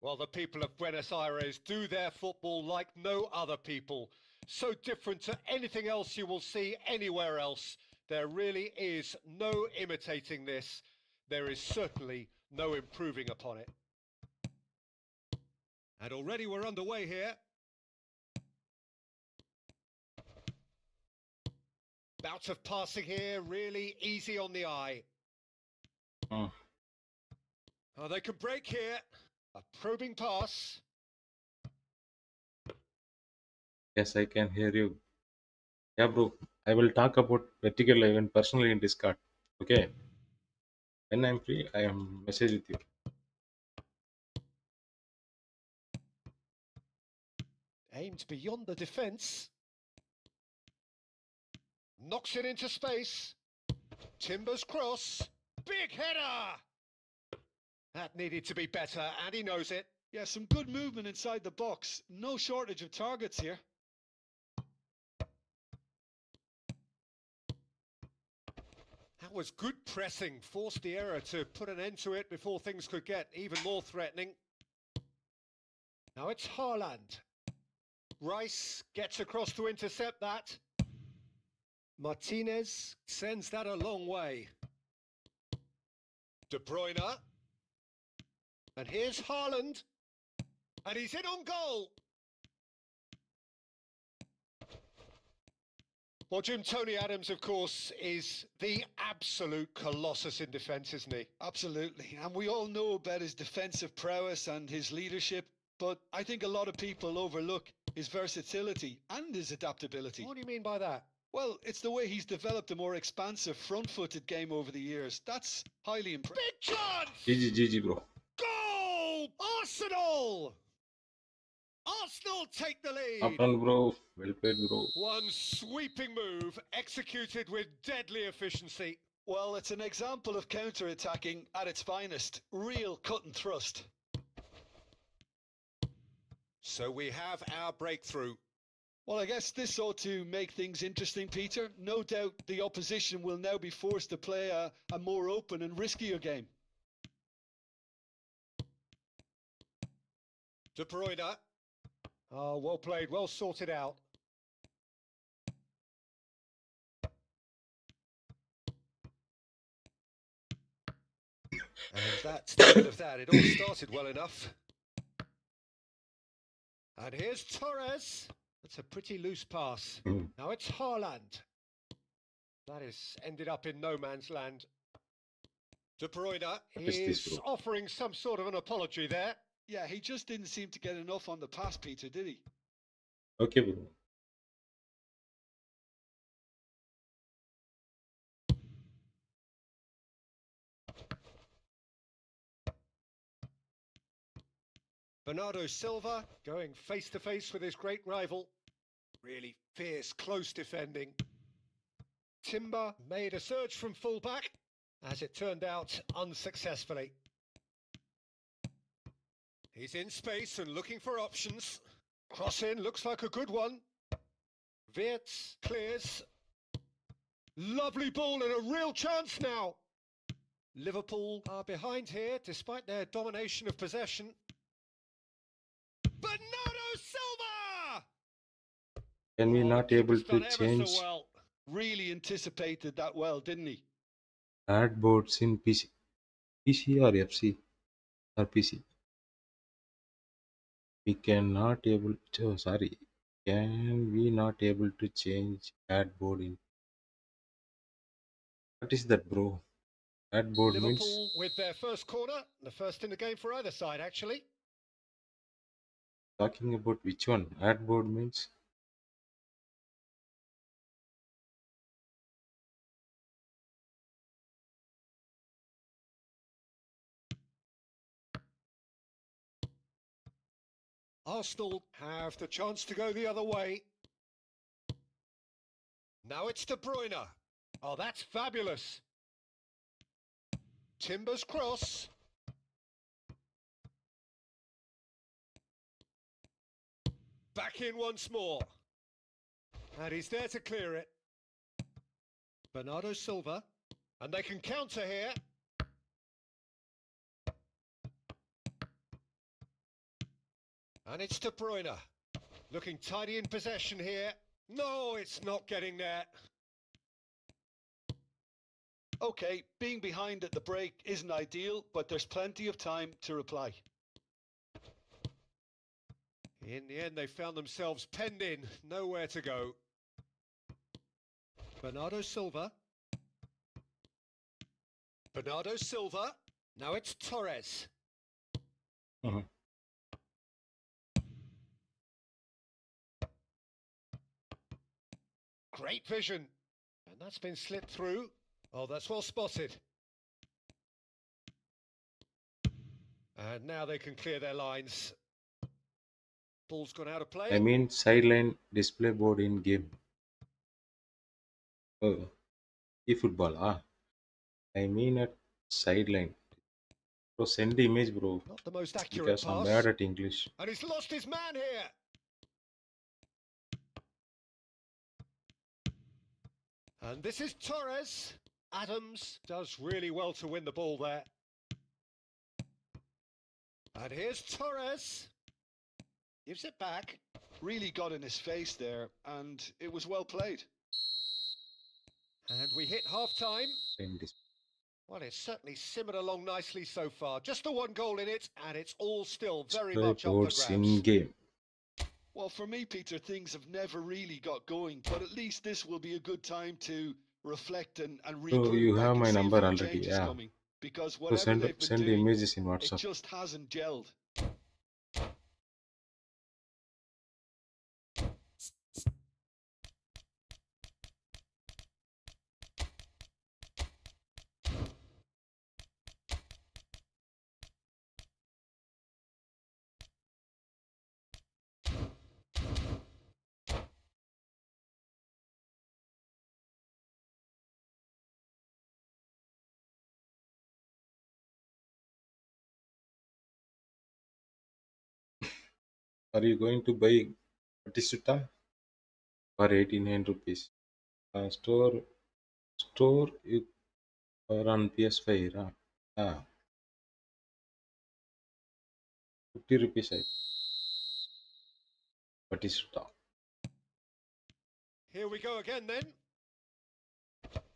Well, the people of Buenos Aires do their football like no other people. So different to anything else you will see anywhere else. There really is no imitating this. There is certainly no improving upon it. And already we're underway here. Bout of passing here, really easy on the eye. Mm. Oh, they can break here. A probing pass. Yes, I can hear you. Yeah, bro. I will talk about vertical life and personally in Discord. Okay. When I'm free, I am message with you. Aimed beyond the defence. Knocks it into space. Timber's cross. Big header! That needed to be better, and he knows it. Yeah, some good movement inside the box. No shortage of targets here. That was good pressing. Forced the error to put an end to it before things could get even more threatening. Now it's Haaland. Rice gets across to intercept that. Martinez sends that a long way. De Bruyne. And here's Haaland. And he's in on goal. Well, Jim, Tony Adams, of course, is the absolute colossus in defence, isn't he? Absolutely. And we all know about his defensive prowess and his leadership, but I think a lot of people overlook his versatility and his adaptability. What do you mean by that? Well, it's the way he's developed a more expansive front-footed game over the years. That's highly impressive. Big chance! GG, GG, bro. Goal! Arsenal! Arsenal take the lead. Afternoon, bro. Well played, bro. One sweeping move executed with deadly efficiency. Well, it's an example of counter-attacking at its finest. Real cut and thrust. So we have our breakthrough. Well, I guess this ought to make things interesting, Peter. No doubt the opposition will now be forced to play a more open and riskier game. De Bruyne. Oh, well played, well sorted out. And that's the end of that. It all started well enough. And here's Torres. That's a pretty loose pass. Mm. Now it's Haaland. That has ended up in no man's land. De Bruyne is this, is bro? offering some sort of an apology there. Yeah, he just didn't seem to get enough on the pass, Peter, did he? Okay, bro. Bernardo Silva going face to face with his great rival. Really fierce, close defending. Timber made a surge from fullback, as it turned out unsuccessfully. He's in space and looking for options. Cross in, looks like a good one. Wirtz clears. Lovely ball and a real chance now. Liverpool are behind here despite their domination of possession. Bernardo Silva! Can we Oh, not the able keeper's to done ever change so well. Really anticipated that well, didn't he? add boards in PC? PC or FC or PC? We cannot able to, oh, sorry. Can we not able to change add board in? What is that, bro? Add board means Liverpool with their first corner, the first in the game for either side, actually. talking about which one? Add board means Arsenal have the chance to go the other way. Now it's De Bruyne. Oh, that's fabulous. Timber's cross. Back in once more. And he's there to clear it. Bernardo Silva. And they can counter here. And it's De Bruyne. Looking tidy in possession here. No, it's not getting there. Okay, being behind at the break isn't ideal, but there's plenty of time to reply. In the end, they found themselves penned in, nowhere to go. Bernardo Silva. Bernardo Silva. Now it's Torres. Great vision. And that's been slipped through. Oh, that's well spotted. And now they can clear their lines. Ball's gone out of play. I mean sideline display board in game. Oh, eFootball. I mean at sideline. Bro, send the image, bro. Not the most accurate Because pass. I'm bad at English. And he's lost his man here. And this is Torres. Adams does really well to win the ball there. And here's Torres. Gives it back. Really got in his face there, and it was well played. And we hit half-time. Send this. Well, it's certainly simmered along nicely so far. Just the one goal in it, and it's all still very Display much up for boards grabs. in game. Well, for me, Peter, things have never really got going, but at least this will be a good time to reflect and regroup. So you have I can my see a number few already, changes yeah. coming, because So whatever send they've been the doing, images in it WhatsApp. just hasn't gelled. Are you going to buy Batista for 89 rupees? Store it or on PS5. Ah, 50 rupees. Batista. Here we go again then.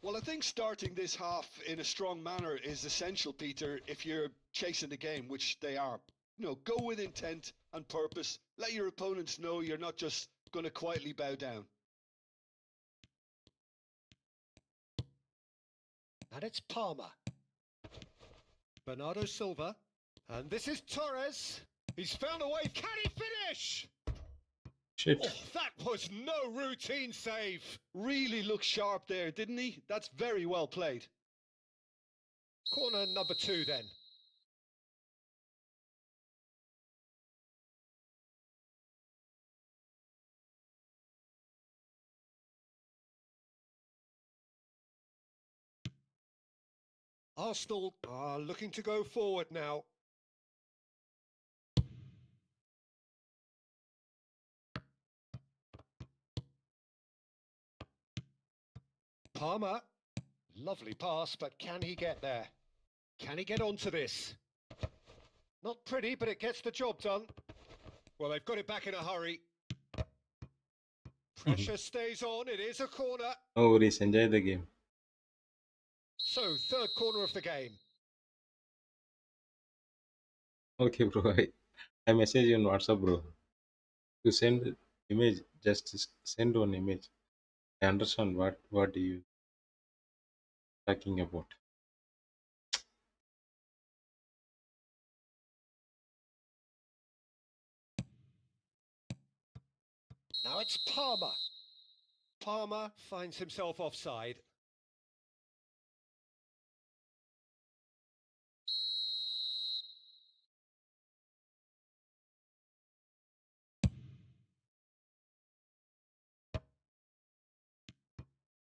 Well, I think starting this half in a strong manner is essential, Peter, if you're chasing the game, which they are. You know, go with intent and purpose. Let your opponents know you're not just going to quietly bow down. And it's Palmer. Bernardo Silva. And this is Torres. He's found a way. Can he finish? Shit. Oh, that was no routine save. Really looked sharp there, didn't he? That's very well played. Corner number 2 then. Arsenal are looking to go forward now. Palmer. Lovely pass, but can he get there? Can he get onto this? Not pretty, but it gets the job done. Well, they've got it back in a hurry. Pressure stays on. It is a corner. No worries, enjoy the game. So, third corner of the game. Okay, bro. I message you on WhatsApp, bro. To send image, just send one image. I understand what you talking about. Now it's Palmer. Palmer finds himself offside.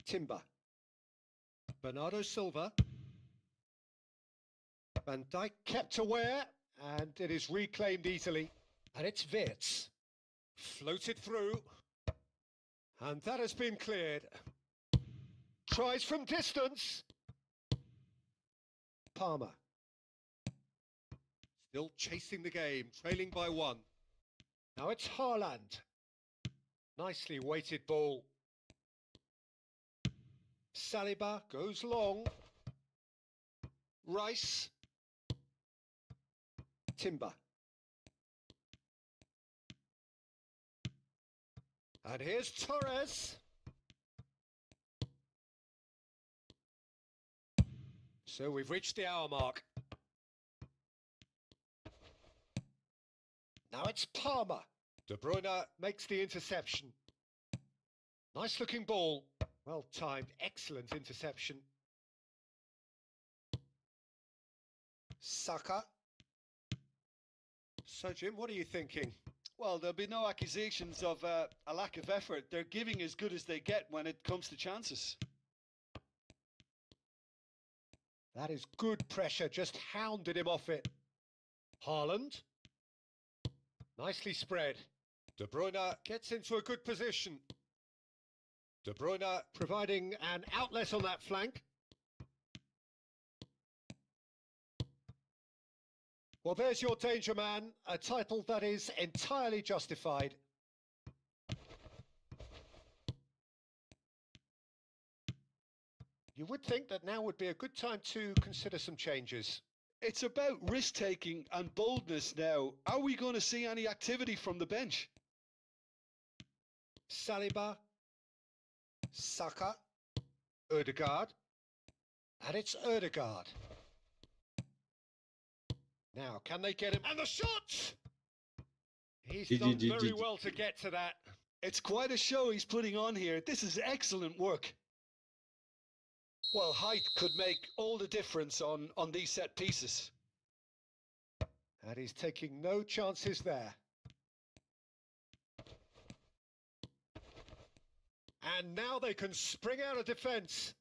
Timber. Bernardo Silva. Van Dijk kept aware, and it is reclaimed easily. And it's Wirtz. Floated through. And that has been cleared. Tries from distance. Palmer. Still chasing the game, trailing by 1. Now it's Haaland. Nicely weighted ball. Saliba goes long. Rice. Timber. And here's Torres. So we've reached the hour mark. Now it's Palmer. De Bruyne makes the interception. Nice looking ball. Well timed, excellent interception. Saka. So Jim, what are you thinking? Well, there'll be no accusations of a lack of effort. They're giving as good as they get when it comes to chances. That is good pressure, just hounded him off it. Haaland. Nicely spread. De Bruyne gets into a good position. De Bruyne providing an outlet on that flank. Well, there's your danger man, a title that is entirely justified. You would think that now would be a good time to consider some changes. It's about risk-taking and boldness now. Are we going to see any activity from the bench? Saliba. Saka. Ødegaard. And it's Ødegaard. Now, can they get him? And the shot! He's done very well to get to that. It's quite a show he's putting on here. This is excellent work. Well, height could make all the difference on these set pieces. And he's taking no chances there. And now they can spring out of defence.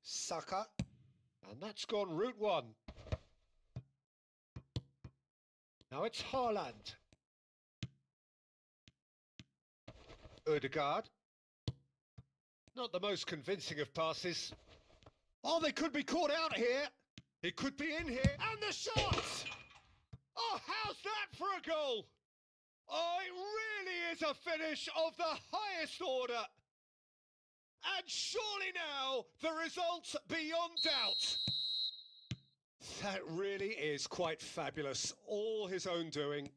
Saka. And that's gone route 1. Now it's Haaland. Ødegaard. Not the most convincing of passes. Oh, they could be caught out here. It could be in here. And the shot! Oh, how's that for a goal? Oh, it really is a finish of the highest order. And surely now, the result's beyond doubt. That really is quite fabulous. All his own doing.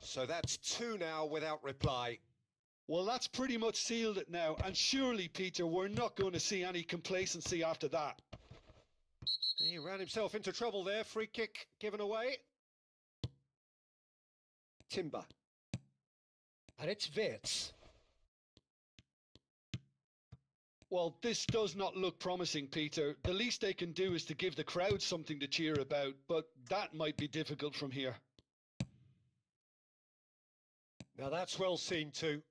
So that's 2 now without reply. Well, that's pretty much sealed it now. And surely, Peter, we're not going to see any complacency after that. He ran himself into trouble there. Free kick given away. Timber. And it's Wirtz. Well, this does not look promising, Peter. The least they can do is to give the crowd something to cheer about, but that might be difficult from here. Now that's well seen too.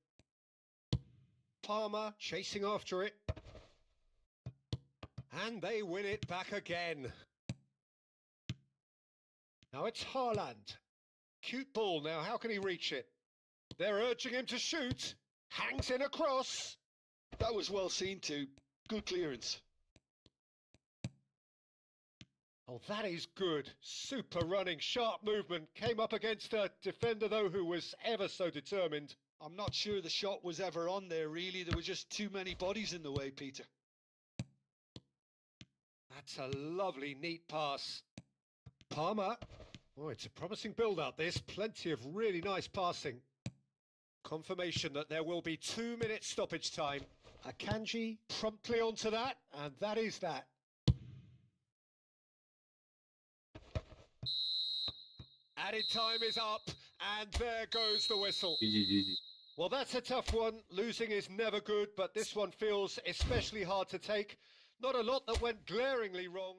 Palmer chasing after it. And they win it back again. Now it's Haaland. Cute ball now, how can he reach it? They're urging him to shoot. Hangs in a cross. That was well seen too. Good clearance. Oh, that is good. Super running, sharp movement. Came up against a defender, though, who was ever so determined. I'm not sure the shot was ever on there, really. There were just too many bodies in the way, Peter. That's a lovely, neat pass. Palmer. Oh, it's a promising build-up, this. Plenty of really nice passing. Confirmation that there will be 2 minutes stoppage time. Akanji promptly onto that, and that is that. Added time is up, and there goes the whistle. Well, that's a tough one. Losing is never good, but this one feels especially hard to take. Not a lot that went glaringly wrong.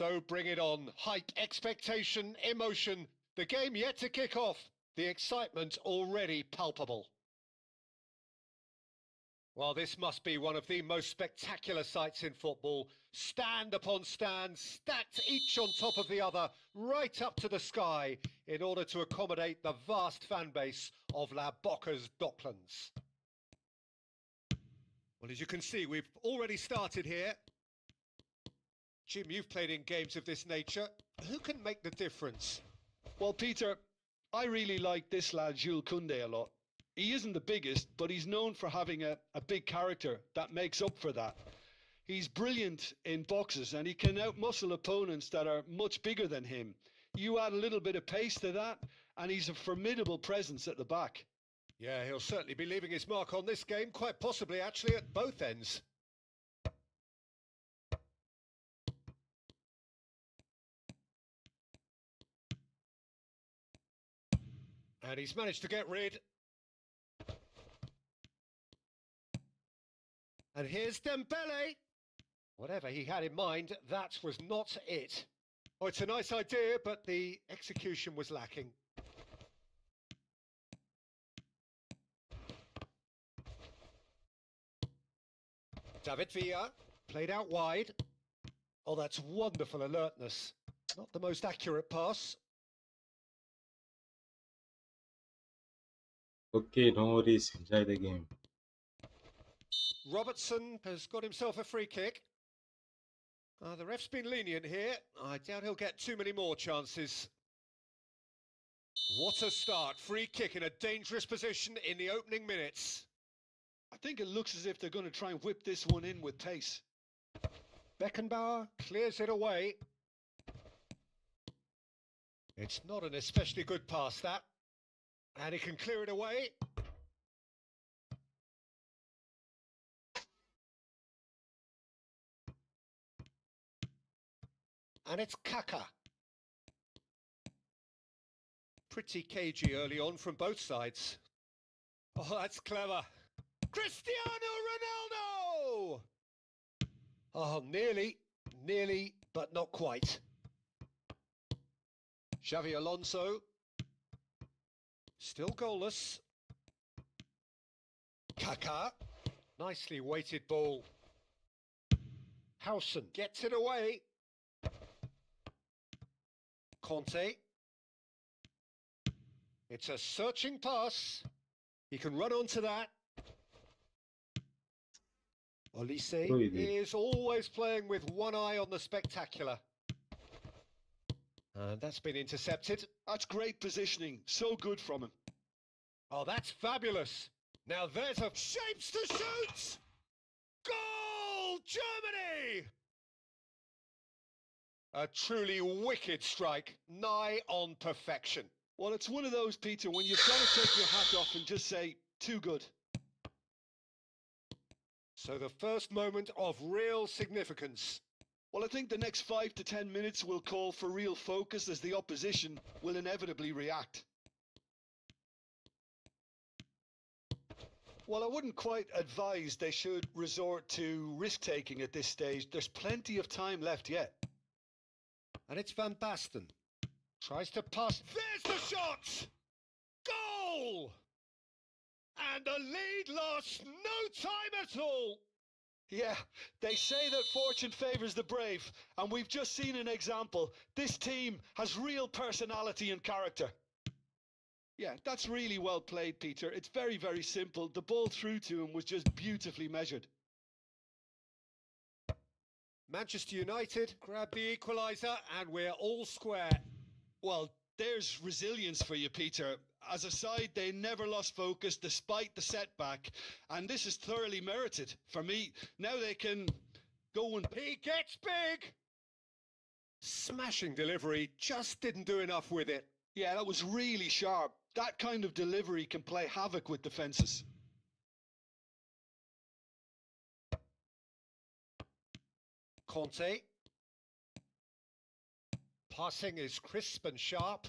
So bring it on. Hype, expectation, emotion. The game yet to kick off. The excitement already palpable. Well, this must be one of the most spectacular sights in football. Stand upon stand, stacked each on top of the other, right up to the sky, in order to accommodate the vast fan base of La Boca's Docklands. Well, as you can see, we've already started here. Jim, you've played in games of this nature. Who can make the difference? Well, Peter, I really like this lad, Jules Koundé, a lot. He isn't the biggest, but he's known for having a big character that makes up for that. He's brilliant in boxes and he can outmuscle opponents that are much bigger than him. You add a little bit of pace to that and he's a formidable presence at the back. Yeah, he'll certainly be leaving his mark on this game, quite possibly actually at both ends. And he's managed to get rid. And here's Dembele. Whatever he had in mind, that was not it. Oh, it's a nice idea, but the execution was lacking. David Villa, played out wide. Oh, that's wonderful alertness. Not the most accurate pass. Okay, no worries. Enjoy the game. Robertson has got himself a free kick. The ref's been lenient here. I doubt he'll get too many more chances. What a start. Free kick in a dangerous position in the opening minutes. I think it looks as if they're going to try and whip this one in with pace. Beckenbauer clears it away. It's not an especially good pass, that. And he can clear it away. And it's Kaka. Pretty cagey early on from both sides. Oh, that's clever. Cristiano Ronaldo! Oh, nearly, but not quite. Xavi Alonso. Still goalless. Kaka. Nicely weighted ball. Howson gets it away. Conte. It's a searching pass. He can run onto that. Olise is always playing with one eye on the spectacular. And that's been intercepted. That's great positioning. So good from him. Oh, that's fabulous. Now there's a shapes to shoot! Goal! Germany! A truly wicked strike, nigh on perfection. Well, it's one of those, Peter, when you've got to take your hat off and just say, too good. So the first moment of real significance. Well, I think the next 5 to 10 minutes will call for real focus as the opposition will inevitably react. Well, I wouldn't quite advise they should resort to risk-taking at this stage. There's plenty of time left yet. And it's Van Basten. Tries to pass. There's the shot! Goal! And the lead lost no time at all. Yeah, they say that fortune favours the brave, and we've just seen an example. This team has real personality and character. Yeah, that's really well played, Peter. It's very, very simple. The ball through to him was just beautifully measured. Manchester United grab the equaliser, and we're all square. Well, there's resilience for you, Peter. As a side, they never lost focus despite the setback, and this is thoroughly merited. For me, now they can go and... He gets big! Smashing delivery, just didn't do enough with it. Yeah, that was really sharp. That kind of delivery can play havoc with defences. Conte. Passing is crisp and sharp.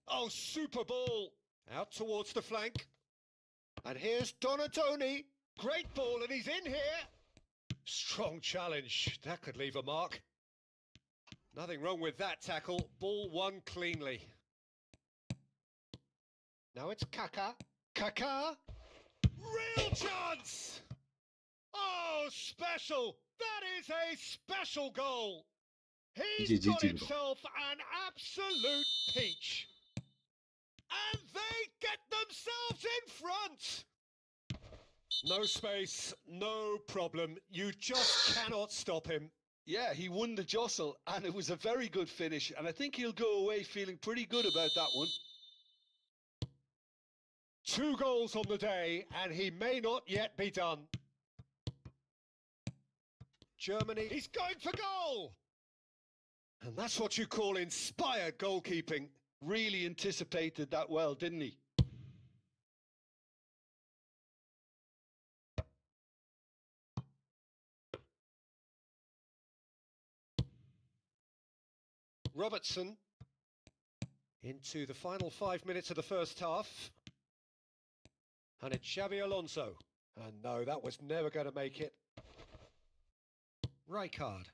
Oh, super ball! Out towards the flank. And here's Donatoni. Great ball, and he's in here. Strong challenge. That could leave a mark. Nothing wrong with that tackle. Ball won cleanly. Now it's Kaka. Kaka. Real chance! Oh, special! That is a special goal! He's got GG, bro. himself an absolute peach. And they get themselves in front! No space, no problem. You just cannot stop him. Yeah, he won the jostle, and it was a very good finish, and I think he'll go away feeling pretty good about that one. 2 goals on the day, and he may not yet be done. Germany, he's going for goal! And that's what you call inspired goalkeeping. Really anticipated that well, didn't he? Robertson into the final 5 minutes of the first half. And it's Xabi Alonso. And no, that was never going to make it. Rijkaard.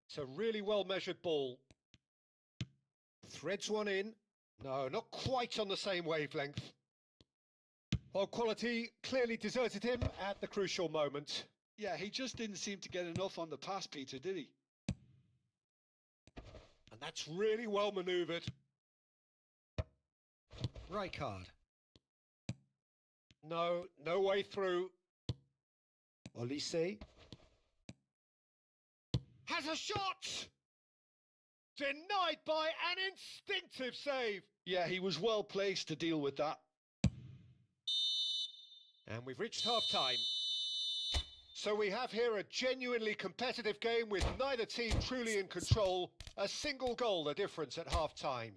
It's a really well-measured ball. Threads one in. No, not quite on the same wavelength. Well, quality clearly deserted him at the crucial moment. Yeah, he just didn't seem to get enough on the pass, Peter, did he? And that's really well manoeuvred. Rijkaard. No, no way through. Olise. Has a shot! Denied by an instinctive save. Yeah, he was well placed to deal with that. And we've reached half-time. So we have here a genuinely competitive game with neither team truly in control. A single goal the difference at half-time.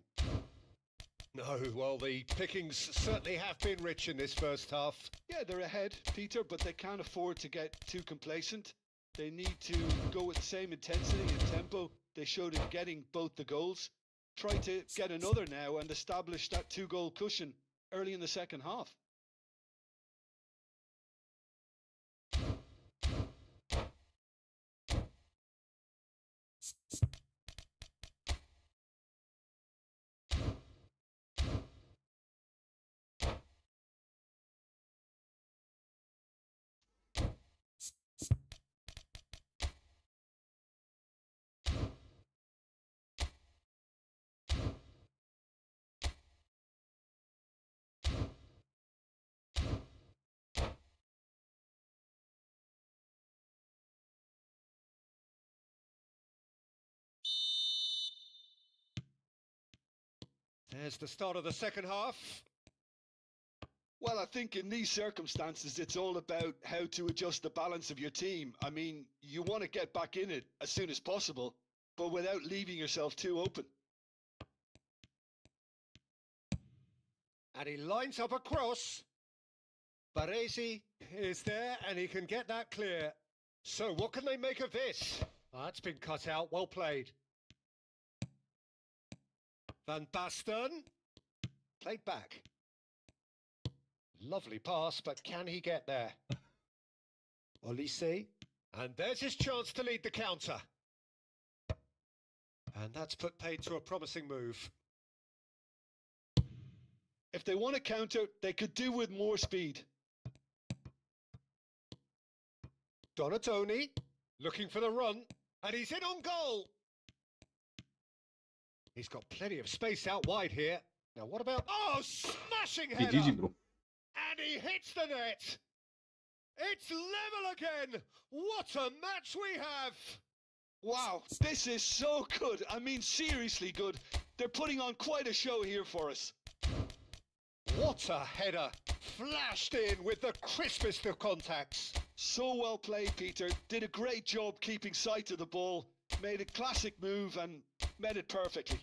No, well, the pickings certainly have been rich in this first half. Yeah, they're ahead, Peter, but they can't afford to get too complacent. They need to go with the same intensity and tempo they showed in getting both the goals. Try to get another now and establish that 2-goal cushion early in the second half. There's the start of the second half. Well, I think in these circumstances, it's all about how to adjust the balance of your team. I mean, you want to get back in it as soon as possible, but without leaving yourself too open. And he lines up a cross. Baresi is there and he can get that clear. So what can they make of this? That's been cut out. Well played. Van Basten. Played back. Lovely pass, but can he get there? Olise. And there's his chance to lead the counter. And that's put paid to a promising move. If they want to counter, they could do with more speed. Donatoni looking for the run, and he's in on goal. He's got plenty of space out wide here. Now what about... Oh, smashing header! GG, bro. And he hits the net. It's level again. What a match we have. Wow, this is so good. I mean, seriously good. They're putting on quite a show here for us. What a header. Flashed in with the crispest of contacts. So well played, Peter. Did a great job keeping sight of the ball. Made a classic move and met it perfectly.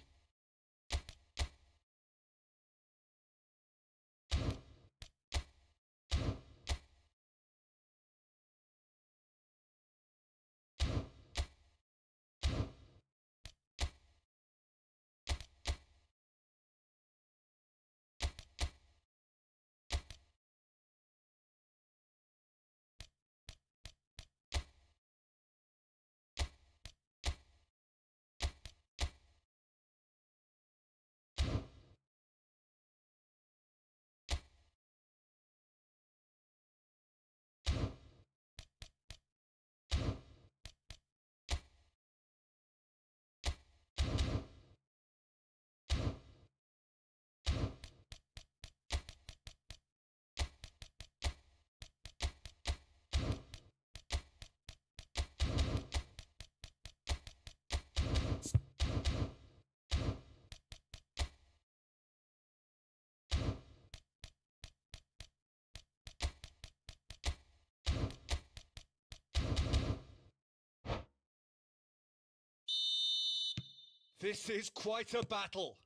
This is quite a battle.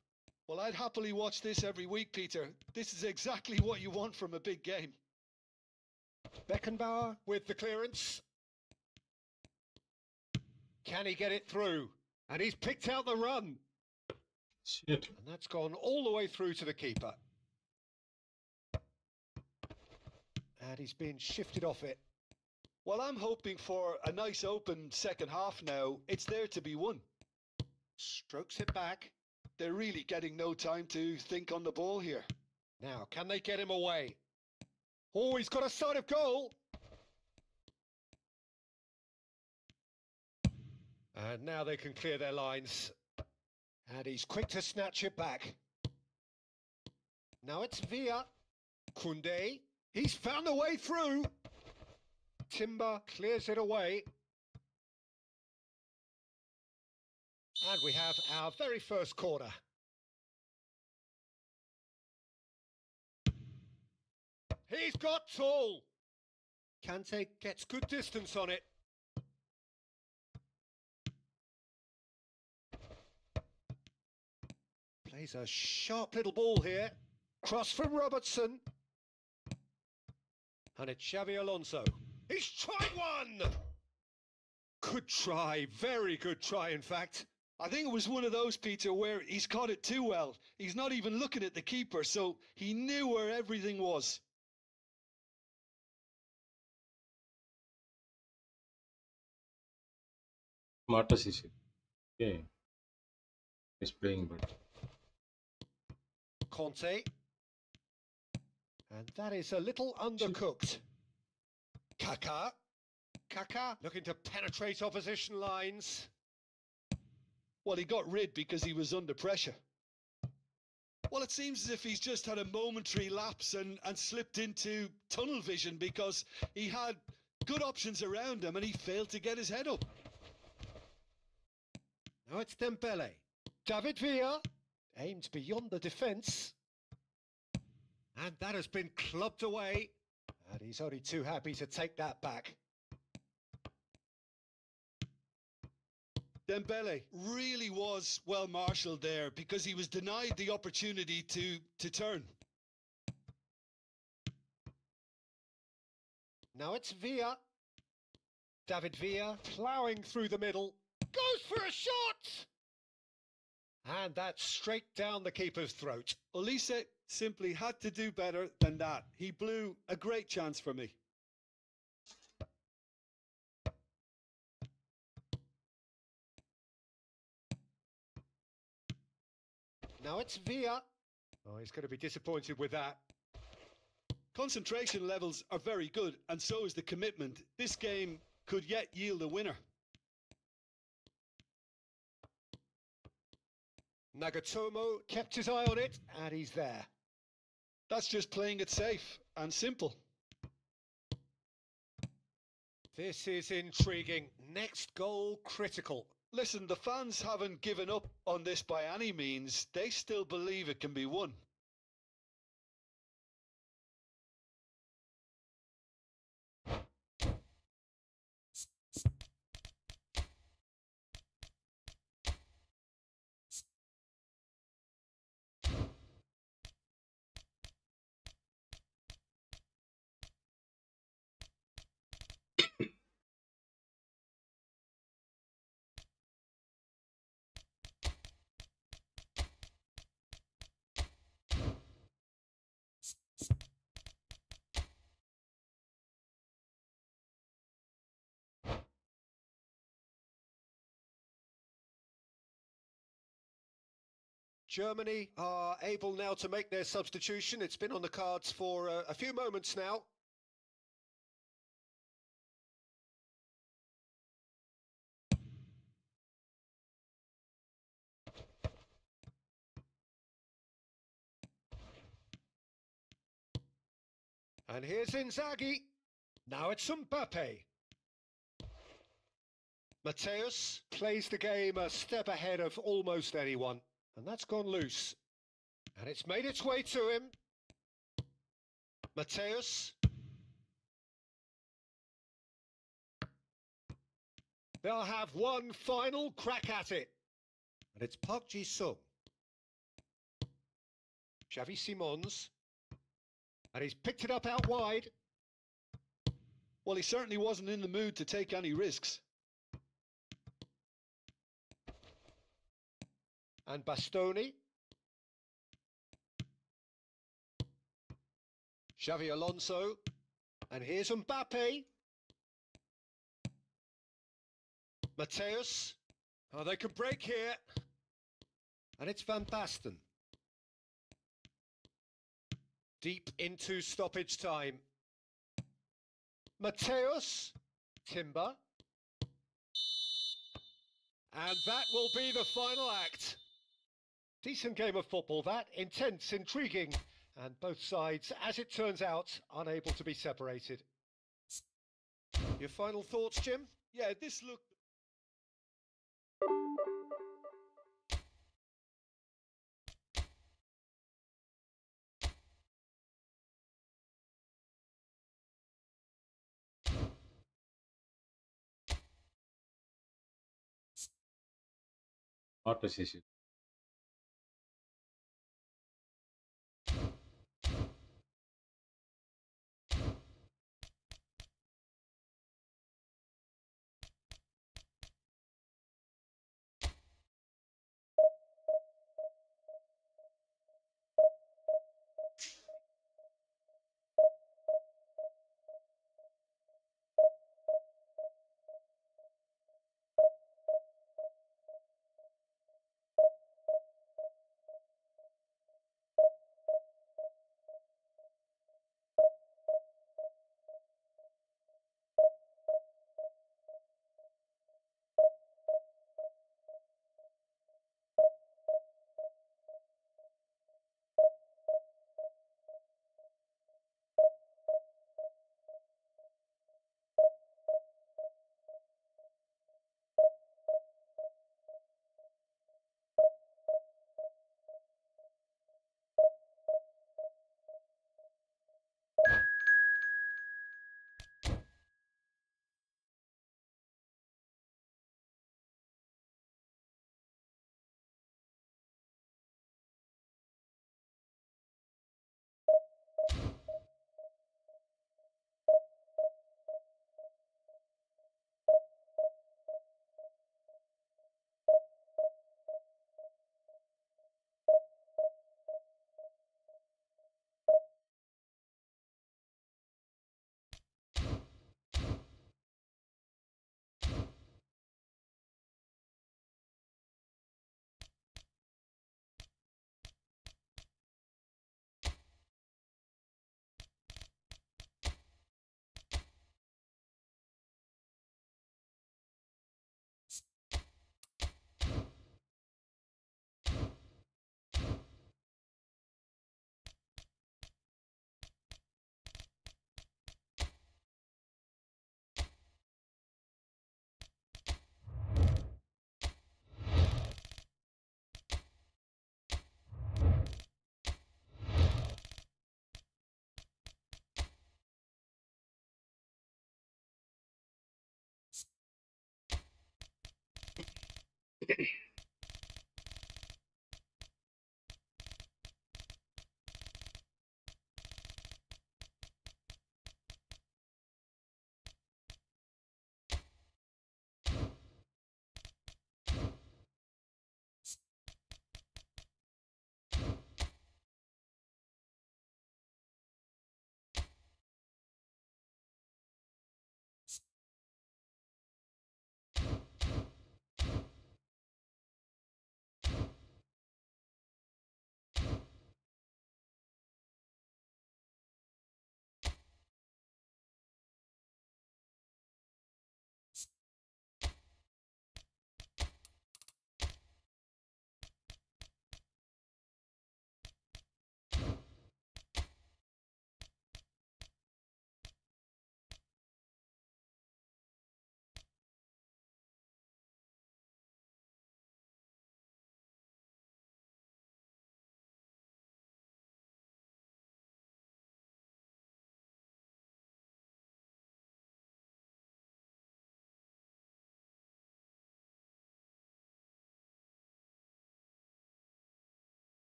Well, I'd happily watch this every week, Peter. This is exactly what you want from a big game. Beckenbauer with the clearance. Can he get it through? And he's picked out the run. Shit. And that's gone all the way through to the keeper. And he's been shifted off it. Well, I'm hoping for a nice open second half now. It's there to be won. Strokes it back. They're really getting no time to think on the ball here. Now, can they get him away? Oh, he's got a sight of goal. And now they can clear their lines. And he's quick to snatch it back. Now it's Villa. Koundé. He's found a way through. Timber clears it away. And we have our very first corner. He's got tall. Kante gets good distance on it. Plays a sharp little ball here. Cross from Robertson. And it's Xabi Alonso. He's tried one! Good try, very good try in fact. I think it was one of those, Peter, where he's caught it too well. He's not even looking at the keeper, so he knew where everything was. Smartest is it. Okay. He's playing, but Conte. And that is a little undercooked. Kaká. Kaká looking to penetrate opposition lines. Well, he got rid because he was under pressure. Well, it seems as if he's just had a momentary lapse and slipped into tunnel vision because he had good options around him and he failed to get his head up. Now it's Dembele. David Villa aimed beyond the defence. And that has been clubbed away. And he's only too happy to take that back. Dembele really was well marshalled there because he was denied the opportunity to turn. Now it's Villa. David Villa ploughing through the middle. Goes for a shot! And that's straight down the keeper's throat. Olise simply had to do better than that. He blew a great chance for me. Now it's Villa. Oh, he's going to be disappointed with that. Concentration levels are very good, and so is the commitment. This game could yet yield a winner. Nagatomo kept his eye on it, and he's there. That's just playing it safe and simple. This is intriguing. Next goal critical. Listen, the fans haven't given up on this by any means. They still believe it can be won. Germany are able now to make their substitution. It's been on the cards for a few moments now. And here's Inzaghi. Now it's Mbappe. Mateus plays the game a step ahead of almost anyone. And that's gone loose. And it's made its way to him. Mateus. They'll have one final crack at it. And it's Park Ji-sung. Xavi Simons. And he's picked it up out wide. Well, he certainly wasn't in the mood to take any risks. And Bastoni. Xavi Alonso. And here's Mbappe. Mateus. Oh, they can break here. And it's Van Basten. Deep into stoppage time. Mateus. Timber. And that will be the final act. Decent game of football, that. Intense, intriguing. And both sides, as it turns out, unable to be separated. Your final thoughts, Jim? Yeah, this looked... Not necessary.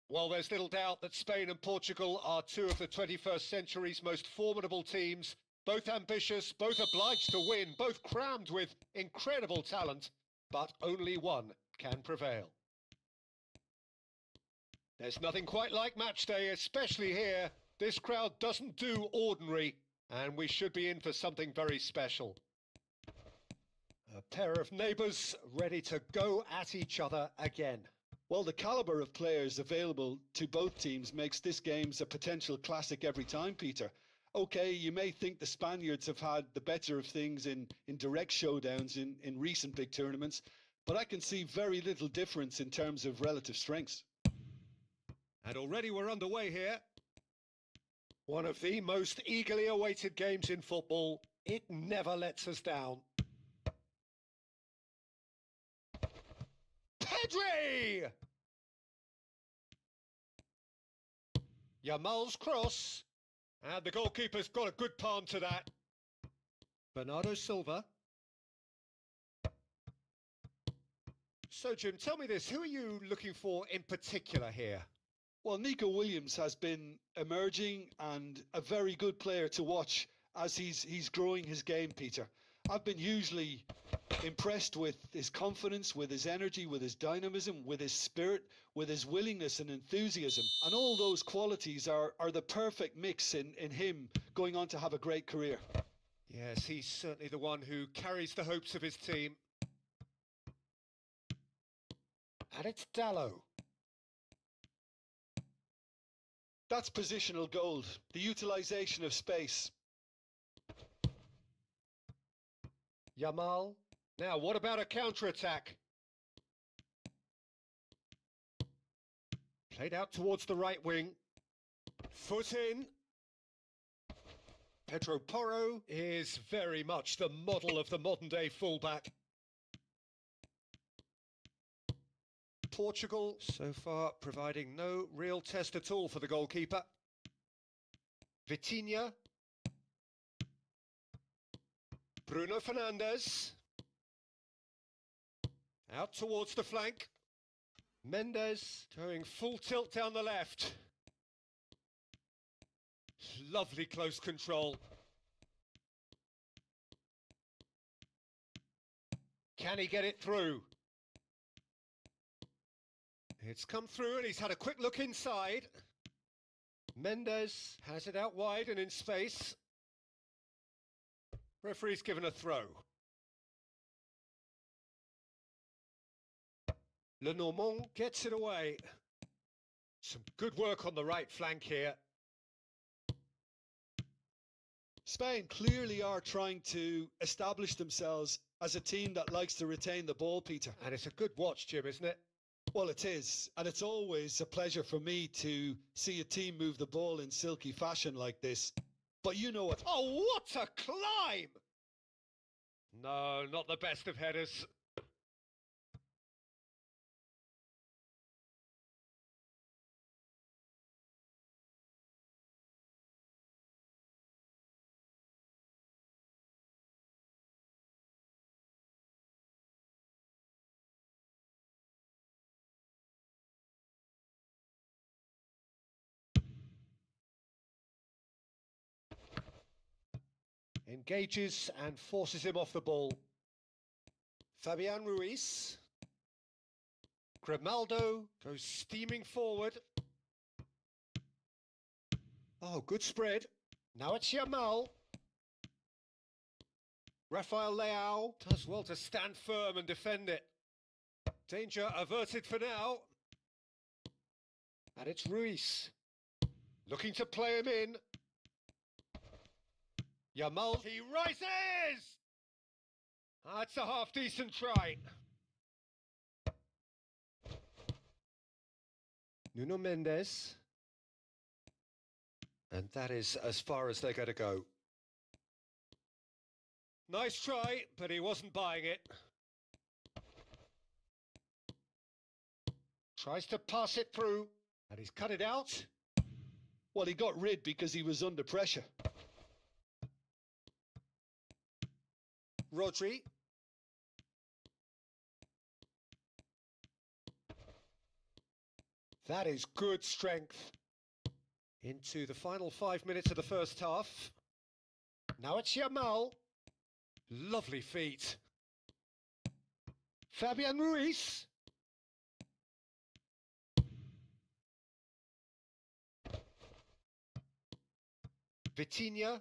Well, there's little doubt that Spain and Portugal are two of the 21st century's most formidable teams, both ambitious, both obliged to win, both crammed with incredible talent, but only one can prevail. There's nothing quite like match day, especially here. This crowd doesn't do ordinary, and we should be in for something very special. A pair of neighbours ready to go at each other again. Well, the calibre of players available to both teams makes this game a potential classic every time, Peter. Okay, you may think the Spaniards have had the better of things in direct showdowns in recent big tournaments, but I can see very little difference in terms of relative strengths. And already we're underway here. One of the most eagerly awaited games in football. It never lets us down. Pedri! Yamal's cross. And the goalkeeper's got a good palm to that. Bernardo Silva. So, Jim, tell me this. Who are you looking for in particular here? Well, Nico Williams has been emerging and a very good player to watch as he's growing his game, Peter. I've been hugely impressed with his confidence, with his energy, with his dynamism, with his spirit, with his willingness and enthusiasm. And all those qualities are the perfect mix in him going on to have a great career. Yes, he's certainly the one who carries the hopes of his team. And it's Dallo. That's positional gold, the utilisation of space. Yamal. Now, what about a counter-attack? Played out towards the right wing. Foot in. Pedro Porro is very much the model of the modern-day fullback. Portugal, so far, providing no real test at all for the goalkeeper. Vitinha. Bruno Fernandes. Out towards the flank. Mendes going full tilt down the left. Lovely close control. Can he get it through? It's come through and he's had a quick look inside. Mendes has it out wide and in space. Referee's given a throw. Lenormand gets it away. Some good work on the right flank here. Spain clearly are trying to establish themselves as a team that likes to retain the ball, Peter. And it's a good watch, Jim, isn't it? Well, it is. And it's always a pleasure for me to see a team move the ball in silky fashion like this. But you know what? Oh, what a climb! No, not the best of headers. Engages and forces him off the ball. Fabian Ruiz. Grimaldo goes steaming forward. Oh, good spread. Now it's Yamal. Rafael Leao does well to stand firm and defend it. Danger averted for now. And it's Ruiz. Looking to play him in. Yamal, he rises! That's a half-decent try. Nuno Mendes. And that is as far as they're going to go. Nice try, but he wasn't buying it. Tries to pass it through, and he's cut it out. Well, he got rid because he was under pressure. Rodri. That is good strength. Into the final 5 minutes of the first half. Now it's Yamal. Lovely feet. Fabian Ruiz. Vitinha.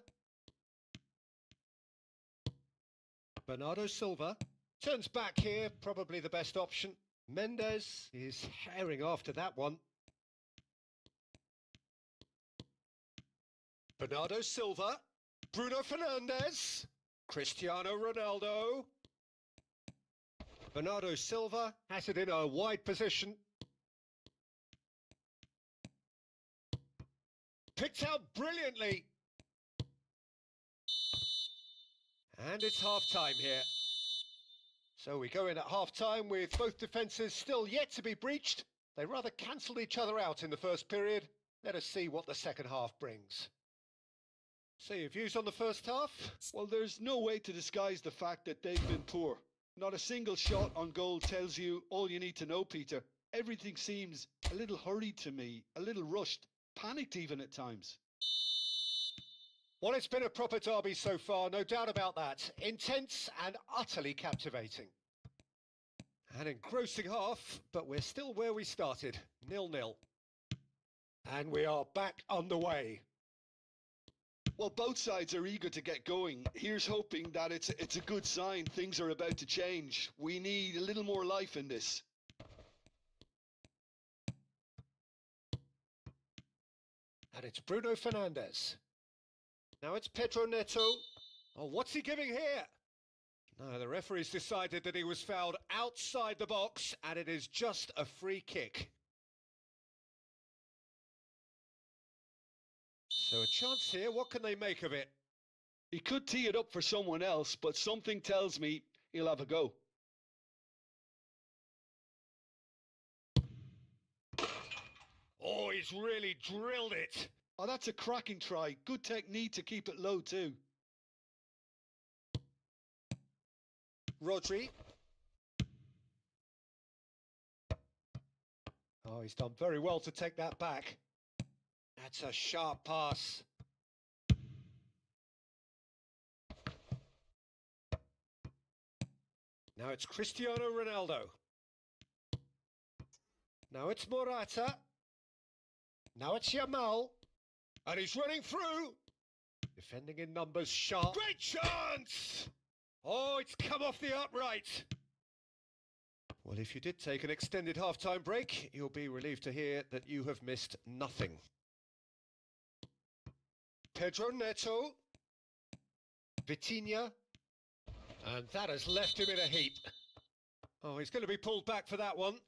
Bernardo Silva. Turns back here, probably the best option. Mendes is herring after that one. Bernardo Silva. Bruno Fernandes. Cristiano Ronaldo. Bernardo Silva has it in a wide position. Picked out brilliantly. And it's half-time here. So we go in at half-time with both defences still yet to be breached. They rather cancelled each other out in the first period. Let us see what the second half brings. So your views on the first half? Well, there's no way to disguise the fact that they've been poor. Not a single shot on goal tells you all you need to know, Peter. Everything seems a little hurried to me, a little rushed, panicked even at times. Well, it's been a proper derby so far, no doubt about that. Intense and utterly captivating. An engrossing half, but we're still where we started, 0-0. And we are back underway. Well, both sides are eager to get going. Here's hoping that it's a good sign. Things are about to change. We need a little more life in this. And it's Bruno Fernandes. Now it's Pedro Neto. Oh, what's he giving here? No, the referee's decided that he was fouled outside the box, and it is just a free kick. So a chance here, what can they make of it? He could tee it up for someone else, but something tells me he'll have a go. Oh, he's really drilled it. Oh, that's a cracking try. Good technique to keep it low too. Rodri. Oh, he's done very well to take that back. That's a sharp pass. Now it's Cristiano Ronaldo. Now it's Morata. Now it's Yamal. And he's running through. Defending in numbers, sharp. Great chance! Oh, it's come off the upright. Well, if you did take an extended half-time break, you'll be relieved to hear that you have missed nothing. Pedro Neto. Vitinha. And that has left him in a heap. Oh, he's going to be pulled back for that one.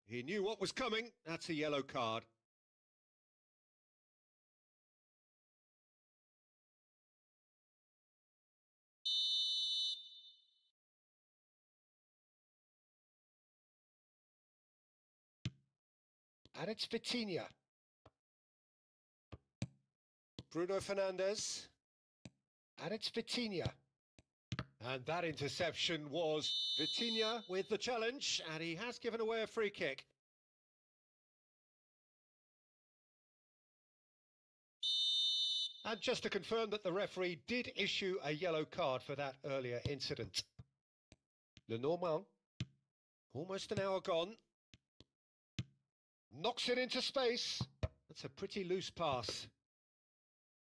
He knew what was coming. That's a yellow card. And it's Vitinha. Bruno Fernandes. And it's Vitinha. And that interception was Vitinha with the challenge, and he has given away a free kick. And just to confirm that the referee did issue a yellow card for that earlier incident. Lenormand, almost an hour gone. Knocks it into space. That's a pretty loose pass.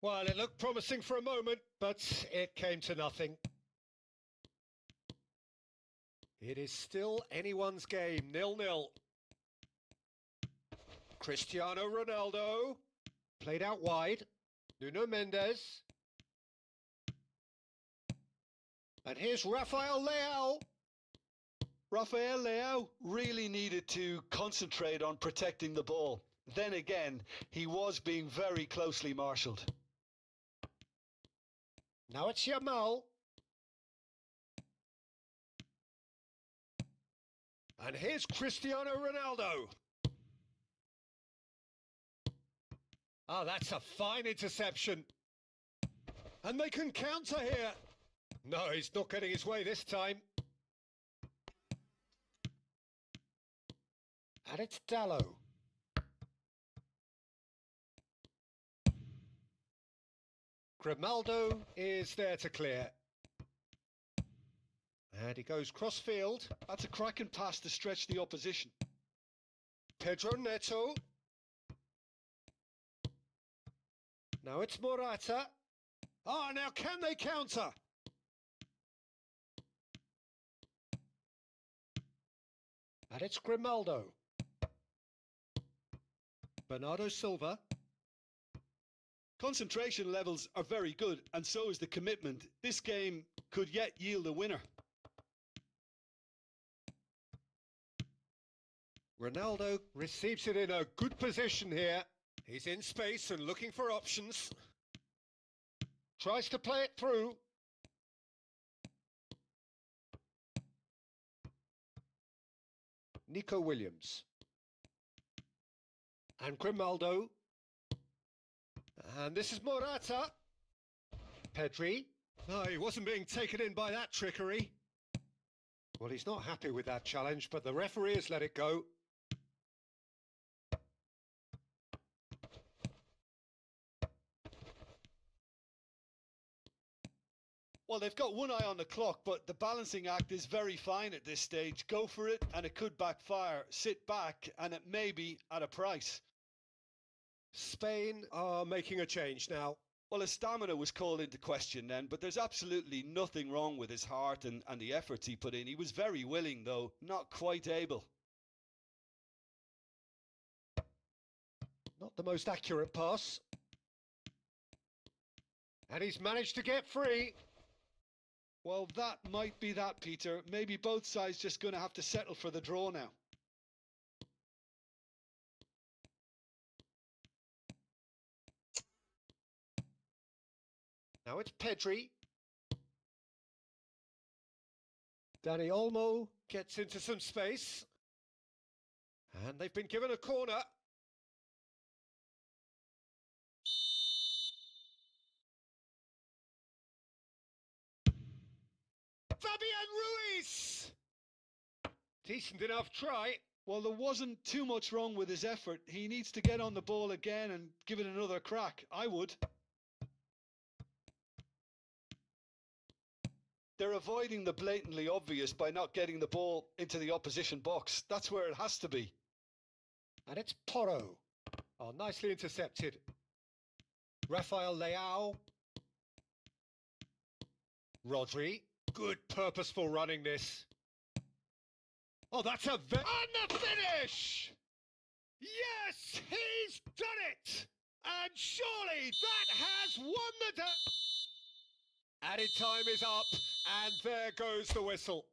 Well, it looked promising for a moment, but it came to nothing. It is still anyone's game, 0-0. Cristiano Ronaldo. Played out wide. Nuno Mendes. And here's Rafael Leao. Rafael Leao really needed to concentrate on protecting the ball. Then again, he was being very closely marshalled. Now it's Yamal. And here's Cristiano Ronaldo. Ah, that's a fine interception. And they can counter here. No, he's not getting his way this time. And it's Dallo. Ronaldo is there to clear. And he goes cross-field. That's a cracking pass to stretch the opposition. Pedro Neto. Now it's Morata. Ah, now can they counter? And it's Grimaldo. Bernardo Silva. Concentration levels are very good, and so is the commitment. This game could yet yield a winner. Ronaldo receives it in a good position here. He's in space and looking for options. Tries to play it through. Nico Williams. And Grimaldo. And this is Morata. Pedri. No, he wasn't being taken in by that trickery. Well, he's not happy with that challenge, but the referee has let it go. Well, they've got one eye on the clock, but the balancing act is very fine at this stage. Go for it, and it could backfire. Sit back, and it may be at a price. Spain are making a change now. Well, his stamina was called into question then, but there's absolutely nothing wrong with his heart and the efforts he put in. He was very willing, though, not quite able. Not the most accurate pass. And he's managed to get free. Well, that might be that, Peter. Maybe both sides just going to have to settle for the draw now. Now it's Pedri. Dani Olmo gets into some space. And they've been given a corner. Fabian Ruiz! Decent enough try. Well, there wasn't too much wrong with his effort. He needs to get on the ball again and give it another crack. I would. They're avoiding the blatantly obvious by not getting the ball into the opposition box. That's where it has to be. And it's Porro. Oh, nicely intercepted. Rafael Leao. Rodri. Good purposeful running this. Oh, that's a and the finish! Yes, he's done it! And surely that has won the day. Added time is up, and there goes the whistle.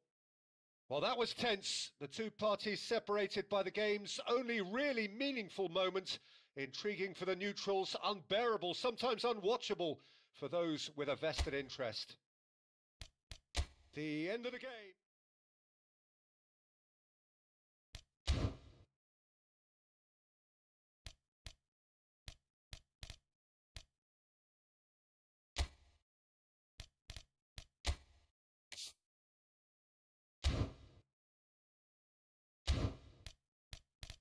Well, that was tense. The two parties separated by the game's only really meaningful moment. Intriguing for the neutrals, unbearable, sometimes unwatchable for those with a vested interest. The end of the game.